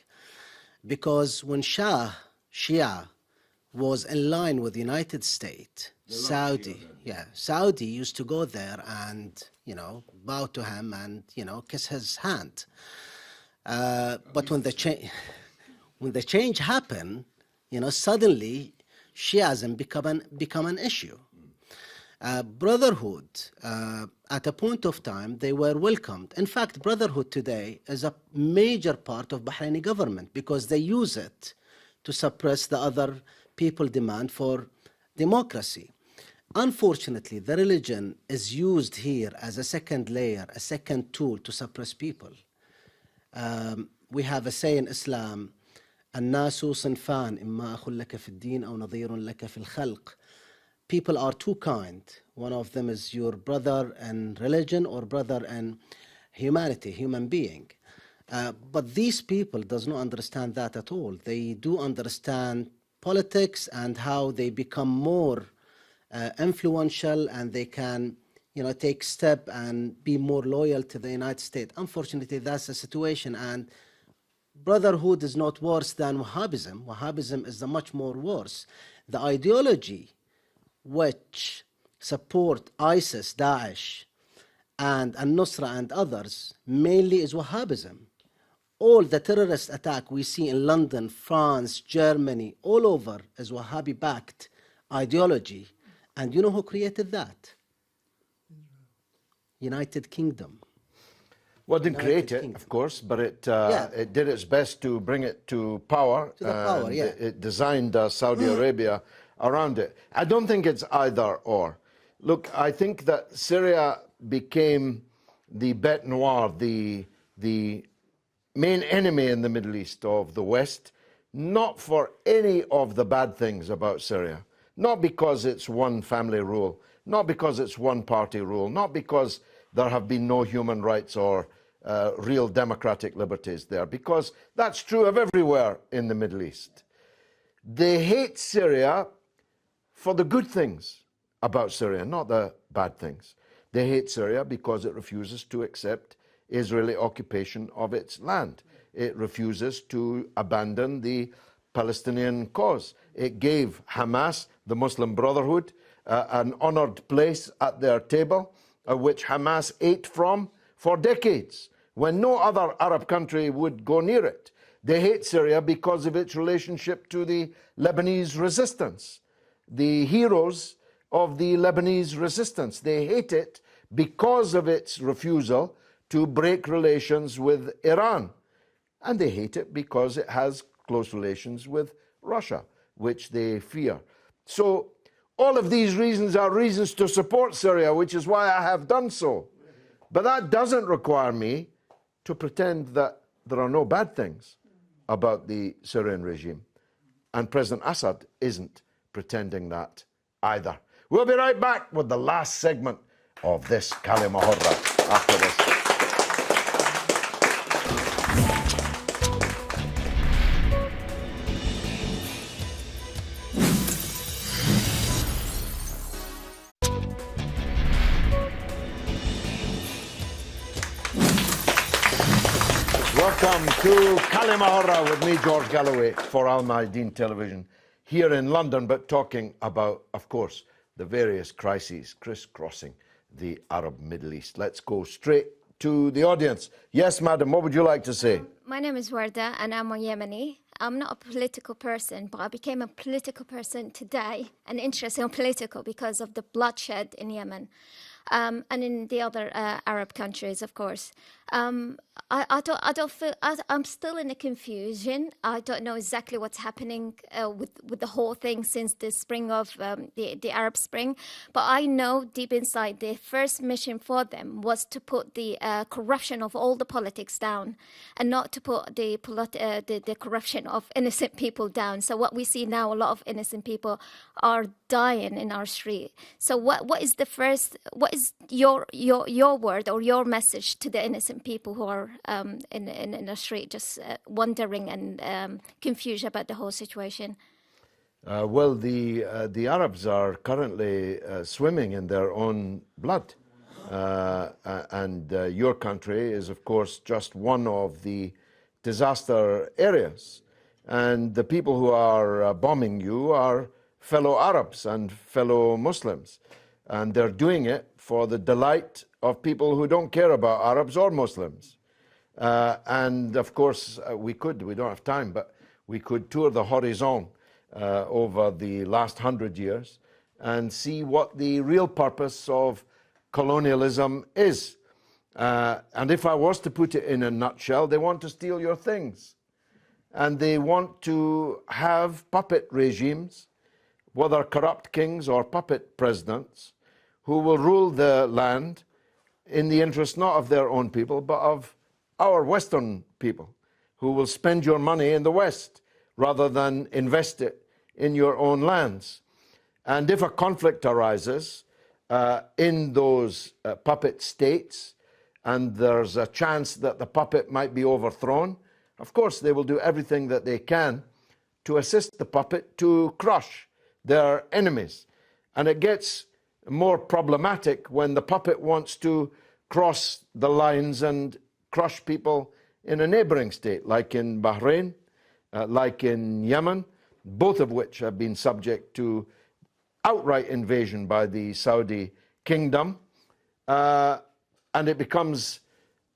Because when Shia was in line with the United States, Saudi used to go there and, bow to him and, kiss his hand. But when the change happened, suddenly Shiism become an issue. Brotherhood, at a point of time, they were welcomed. In fact, Brotherhood today is a major part of Bahraini government because they use it to suppress the other people's demand for democracy. Unfortunately, the religion is used here as a second layer, a second tool to suppress people. We have a say in Islam, الناس صنفان إما أخ لك في الدين أو نظير لك في الخلق. People are too kind. One of them is your brother in religion or brother in humanity, human being. But these people does not understand that at all. They do understand politics and how they become more influential and they can, take step and be more loyal to the United States. Unfortunately, that's the situation. And Brotherhood is not worse than Wahhabism. Wahhabism is the much more worse. The ideology which support ISIS, Daesh, and Al-Nusra and others, mainly is Wahhabism. All the terrorist attack we see in London, France, Germany, all over is Wahhabi-backed ideology. And you know who created that? United Kingdom. Well, it didn't create it, of course, but it did its best to bring it to power. It designed Saudi Arabia around it. I don't think it's either or. Look, I think that Syria became the bête noire, the main enemy in the Middle East of the West, not for any of the bad things about Syria, not because it's one family rule, not because it's one party rule, not because there have been no human rights or real democratic liberties there, because that's true of everywhere in the Middle East. They hate Syria for the good things about Syria, not the bad things. They hate Syria because it refuses to accept Israeli occupation of its land. It refuses to abandon the Palestinian cause. It gave Hamas, the Muslim Brotherhood, an honored place at their table, which Hamas ate from for decades, when no other Arab country would go near it. They hate Syria because of its relationship to the Lebanese resistance, the heroes of the Lebanese resistance. They hate it because of its refusal to break relations with Iran. And they hate it because it has close relations with Russia, which they fear. So all of these reasons are reasons to support Syria, which is why I have done so. But that doesn't require me to pretend that there are no bad things about the Syrian regime. And President Assad isn't pretending that either. We'll be right back with the last segment of this Kalima Horra after this. Welcome to Kalima Horra with me, George Galloway, for Al Mayadeen Television here in London, but talking about, of course, the various crises crisscrossing the Arab Middle East. Let's go straight to the audience. Yes, madam, what would you like to say? My name is Warda and I'm a Yemeni. I'm not a political person, but I became a political person today and interested in political because of the bloodshed in Yemen and in the other Arab countries, of course. I don't feel. I'm still in a confusion. I don't know exactly what's happening with the whole thing since the spring of the Arab Spring. But I know deep inside the first mission for them was to put the corruption of all the politics down, and not to put the corruption of innocent people down. So what we see now, a lot of innocent people are dying in our street. So what is the first? What is your word or your message to the innocent people who are in the street, just wondering and confused about the whole situation? Well, the Arabs are currently swimming in their own blood, and your country is, of course, just one of the disaster areas. And the people who are bombing you are fellow Arabs and fellow Muslims, and they're doing it for the delight of people who don't care about Arabs or Muslims. And of course, we don't have time, but we could tour the horizon over the last 100 years and see what the real purpose of colonialism is. And if I was to put it in a nutshell, they want to steal your things. And they want to have puppet regimes, whether corrupt kings or puppet presidents, who will rule the land in the interest not of their own people, but of our Western people, who will spend your money in the West rather than invest it in your own lands. And if a conflict arises in those puppet states, and there's a chance that the puppet might be overthrown, of course they will do everything that they can to assist the puppet to crush their enemies. And it gets more problematic when the puppet wants to cross the lines and crush people in a neighboring state, like in Bahrain, like in Yemen, both of which have been subject to outright invasion by the Saudi kingdom. And it becomes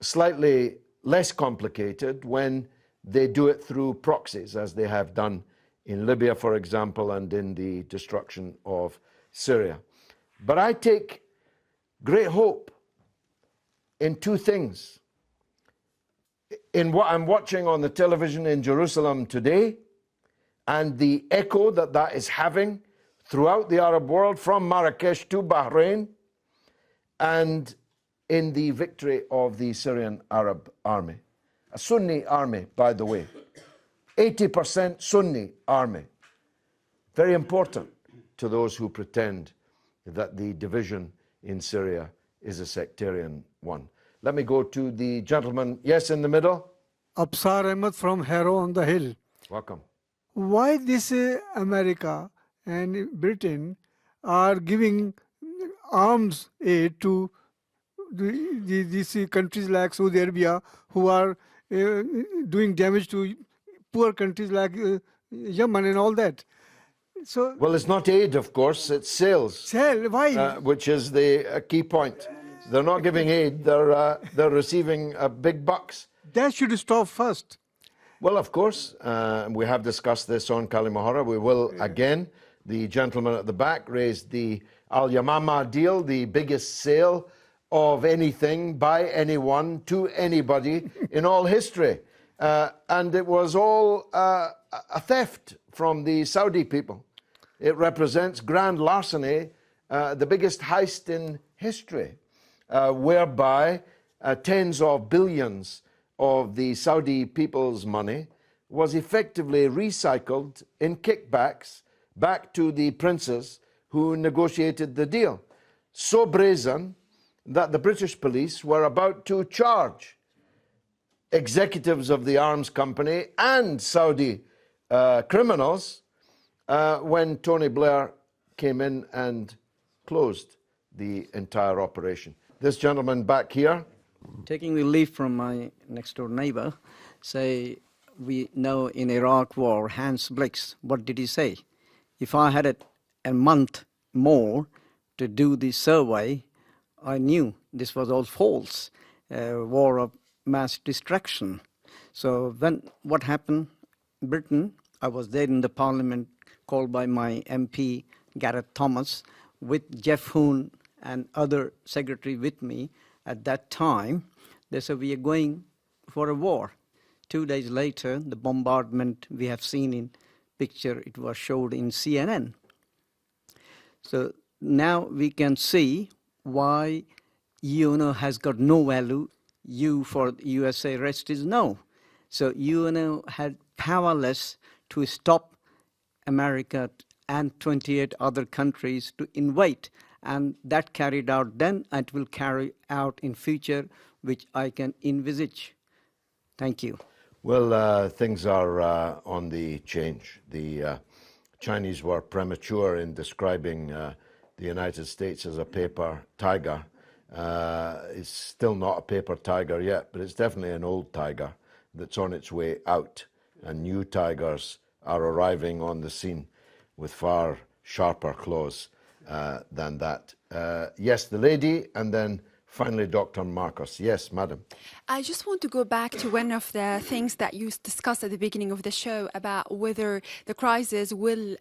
slightly less complicated when they do it through proxies, as they have done in Libya, for example, and in the destruction of Syria. But I take great hope in two things. In what I'm watching on the television in Jerusalem today, and the echo that that is having throughout the Arab world, from Marrakesh to Bahrain, and in the victory of the Syrian Arab army. A Sunni army, by the way. 80% Sunni army. Very important to those who pretend that the division in Syria is a sectarian one. Let me go to the gentleman, yes, in the middle. Absar Ahmed from Harrow on the Hill. Welcome. Why this America and Britain are giving arms aid to these countries like Saudi Arabia, who are doing damage to poor countries like Yemen and all that? So, well, it's not aid, of course, it's sales. Sale, why? Which is the key point. They're not giving aid, they're receiving big bucks. That should stop first. Well, of course, we have discussed this on Kalima Horra. We will again. The gentleman at the back raised the Al Yamama deal, the biggest sale of anything by anyone to anybody in all history. And it was all a theft from the Saudi people. It represents grand larceny, the biggest heist in history, whereby tens of billions of the Saudi people's money was effectively recycled in kickbacks back to the princes who negotiated the deal. So brazen that the British police were about to charge executives of the arms company and Saudi criminals when Tony Blair came in and closed the entire operation. This gentleman back here. Taking the leaf from my next door neighbor, say, we know in Iraq war, Hans Blix, what did he say? If I had a month more to do the survey, I knew this was all false, war of mass destruction. So when what happened in Britain, I was there in the parliament called by my MP, Gareth Thomas, with Jeff Hoon and other secretary with me at that time. They said, we are going for a war. 2 days later, the bombardment we have seen in picture, it was showed in CNN. So now we can see why UNO has got no value. U for USA rest is no. So UNO had powerless to stop America and 28 other countries to invade. And that carried out then, and it will carry out in future, which I can envisage. Thank you. Well, things are on the change. The Chinese were premature in describing the United States as a paper tiger. It's still not a paper tiger yet, but it's definitely an old tiger that's on its way out. And new tigers are arriving on the scene with far sharper claws than that. Yes, the lady, and then finally Dr. Marcus. Yes, madam. I just want to go back to one of the things that you discussed at the beginning of the show about whether the crisis will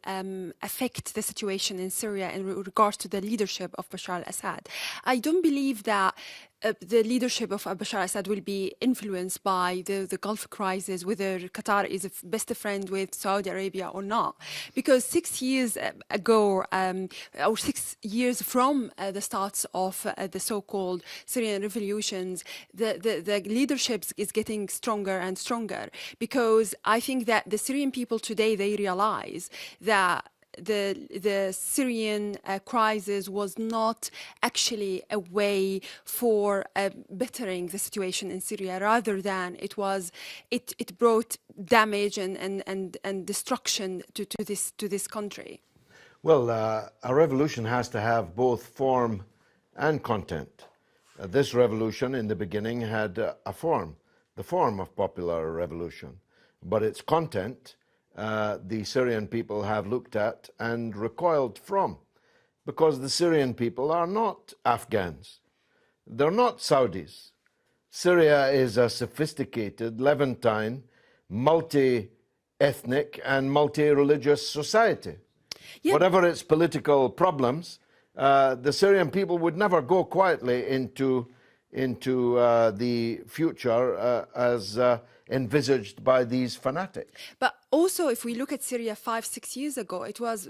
affect the situation in Syria in regards to the leadership of Bashar al-Assad. I don't believe that the leadership of Bashar al-Assad will be influenced by the Gulf crisis, whether Qatar is a best friend with Saudi Arabia or not. Because 6 years ago, or 6 years from the start of the so-called Syrian revolutions, the leadership is getting stronger and stronger. Because I think that the Syrian people today, they realize that the Syrian crisis was not actually a way for bettering the situation in Syria, rather than it brought damage and destruction to this country. Well, a revolution has to have both form and content. This revolution in the beginning had a form, the form of popular revolution, but its content the Syrian people have looked at and recoiled from, because the Syrian people are not Afghans. They're not Saudis. Syria is a sophisticated, Levantine, multi-ethnic and multi-religious society. Yep. Whatever its political problems, the Syrian people would never go quietly into the future as envisaged by these fanatics. But also, if we look at Syria 5-6 years ago, it was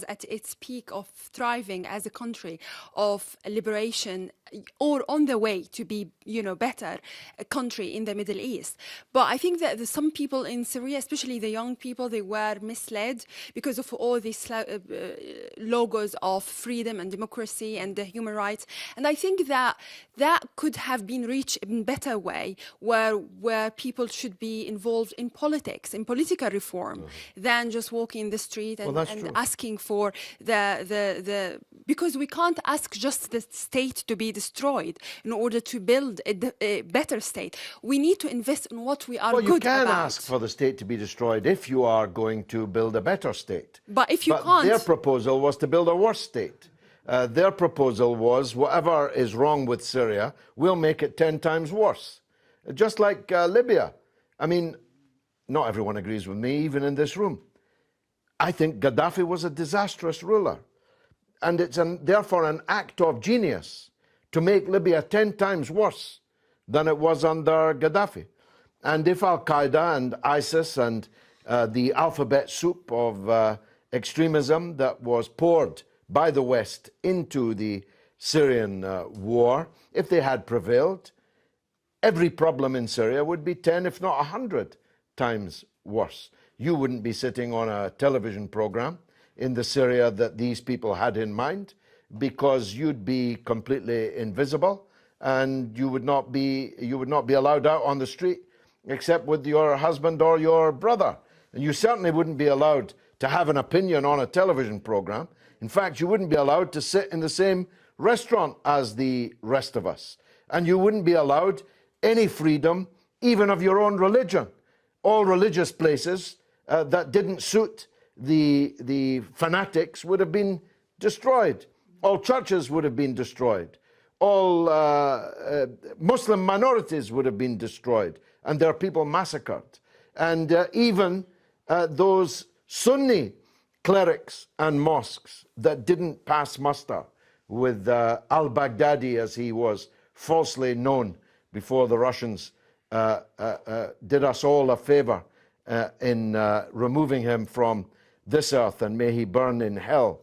at its peak of thriving as a country of liberation, or on the way to be, better a country in the Middle East. But I think that some people in Syria, especially the young people, they were misled because of all these logos of freedom and democracy and the human rights. And I think that could have been reached in a better way, where people should be involved in politics, in political reform, than just walking in the street and asking for because we can't ask just the state to be destroyed in order to build a better state. We need to invest in what we are good about. Well, you can ask for the state to be destroyed if you are going to build a better state. But if you can't... Their proposal was to build a worse state. Their proposal was, whatever is wrong with Syria, we'll make it 10 times worse. Just like Libya. I mean, not everyone agrees with me, even in this room. I think Gaddafi was a disastrous ruler. And it's therefore an act of genius to make Libya 10 times worse than it was under Gaddafi. And if Al-Qaeda and ISIS and the alphabet soup of extremism that was poured by the West into the Syrian war, if they had prevailed, every problem in Syria would be 10, if not 100 times worse. You wouldn't be sitting on a television program in the Syria that these people had in mind, because you'd be completely invisible, and you would not be allowed out on the street except with your husband or your brother. And you certainly wouldn't be allowed to have an opinion on a television program. In fact, you wouldn't be allowed to sit in the same restaurant as the rest of us. And you wouldn't be allowed any freedom, even of your own religion. All religious places that didn't suit the fanatics would have been destroyed. All churches would have been destroyed. All Muslim minorities would have been destroyed, and their people massacred. And even those Sunni clerics and mosques that didn't pass muster with al-Baghdadi, as he was falsely known before the Russians did us all a favor in removing him from this earth, and may he burn in hell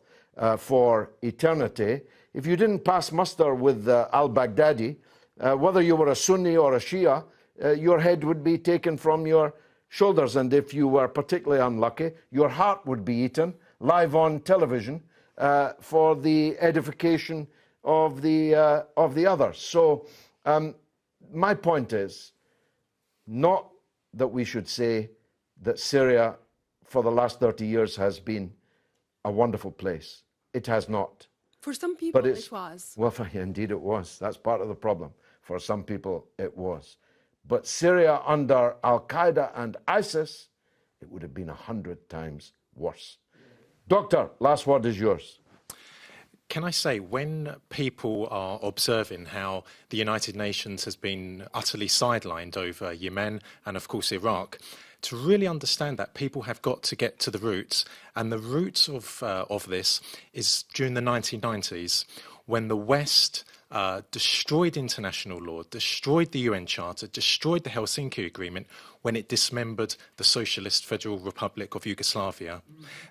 for eternity. If you didn't pass muster with al-Baghdadi, whether you were a Sunni or a Shia, your head would be taken from your shoulders, and if you were particularly unlucky, your heart would be eaten live on television for the edification of the others. So my point is not that we should say that Syria for the last 30 years has been a wonderful place. It has not. For some people, But it was. Well, indeed it was. That's part of the problem. For some people, it was. But Syria under Al-Qaeda and ISIS, it would have been 100 times worse. Doctor, last word is yours. Can I say, when people are observing how the United Nations has been utterly sidelined over Yemen and, of course, Iraq, to really understand that, people have got to get to the roots. And the roots of this is during the 1990s, when the West destroyed international law, destroyed the UN Charter, destroyed the Helsinki Agreement, when it dismembered the Socialist Federal Republic of Yugoslavia.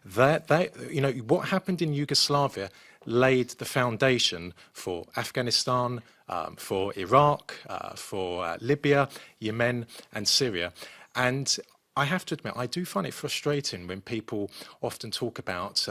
What happened in Yugoslavia laid the foundation for Afghanistan, for Iraq, for Libya, Yemen and Syria. And I have to admit, I do find it frustrating when people often talk about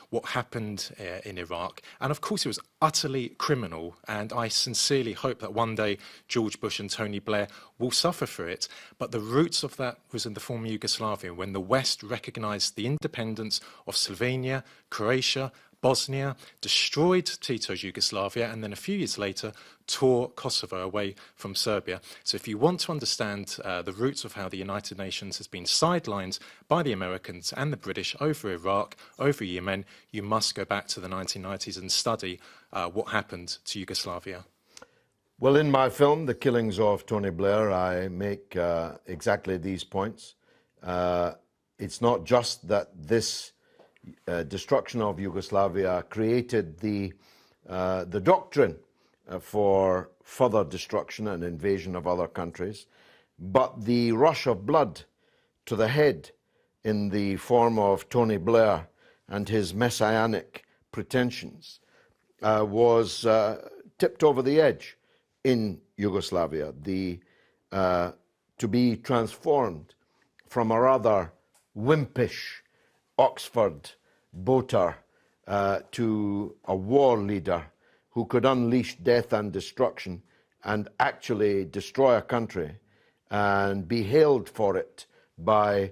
what happened in Iraq. And of course, it was utterly criminal. And I sincerely hope that one day George Bush and Tony Blair will suffer for it. But the roots of that was in the former Yugoslavia, when the West recognized the independence of Slovenia, Croatia, Bosnia, destroyed Tito's Yugoslavia, and then a few years later tore Kosovo away from Serbia. So if you want to understand the roots of how the United Nations has been sidelined by the Americans and the British over Iraq, over Yemen, you must go back to the 1990s and study what happened to Yugoslavia. Well, in my film, The Killings of Tony Blair, I make exactly these points. It's not just that this destruction of Yugoslavia created the doctrine for further destruction and invasion of other countries, but the rush of blood to the head in the form of Tony Blair and his messianic pretensions was tipped over the edge in Yugoslavia. To be transformed from a rather wimpish Oxford boater to a war leader who could unleash death and destruction and actually destroy a country and be hailed for it by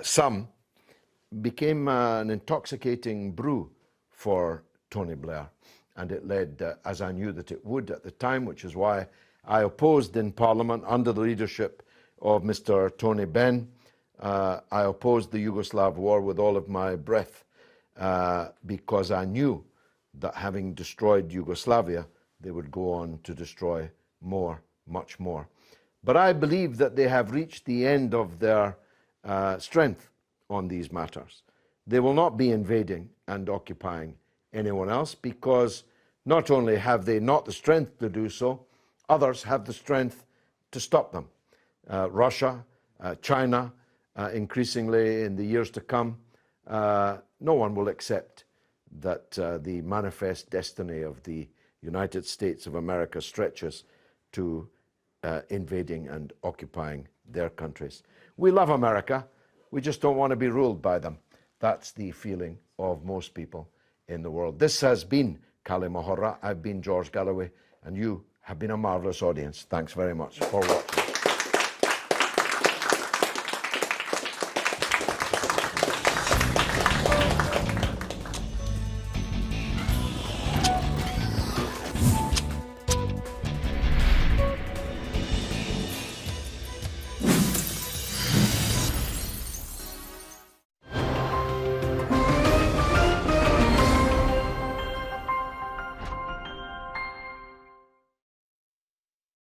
some, became an intoxicating brew for Tony Blair. And it led, as I knew that it would at the time, which is why I opposed in Parliament under the leadership of Mr. Tony Benn. I opposed the Yugoslav war with all of my breath because I knew that having destroyed Yugoslavia, they would go on to destroy more, much more. But I believe that they have reached the end of their strength on these matters. They will not be invading and occupying anyone else, because not only have they not the strength to do so, others have the strength to stop them. Russia, China, increasingly in the years to come, no one will accept that the manifest destiny of the United States of America stretches to invading and occupying their countries. We love America, we just don't want to be ruled by them. That's the feeling of most people in the world. This has been Kalima Horra. I've been George Galloway, and you have been a marvellous audience. Thanks very much for watching.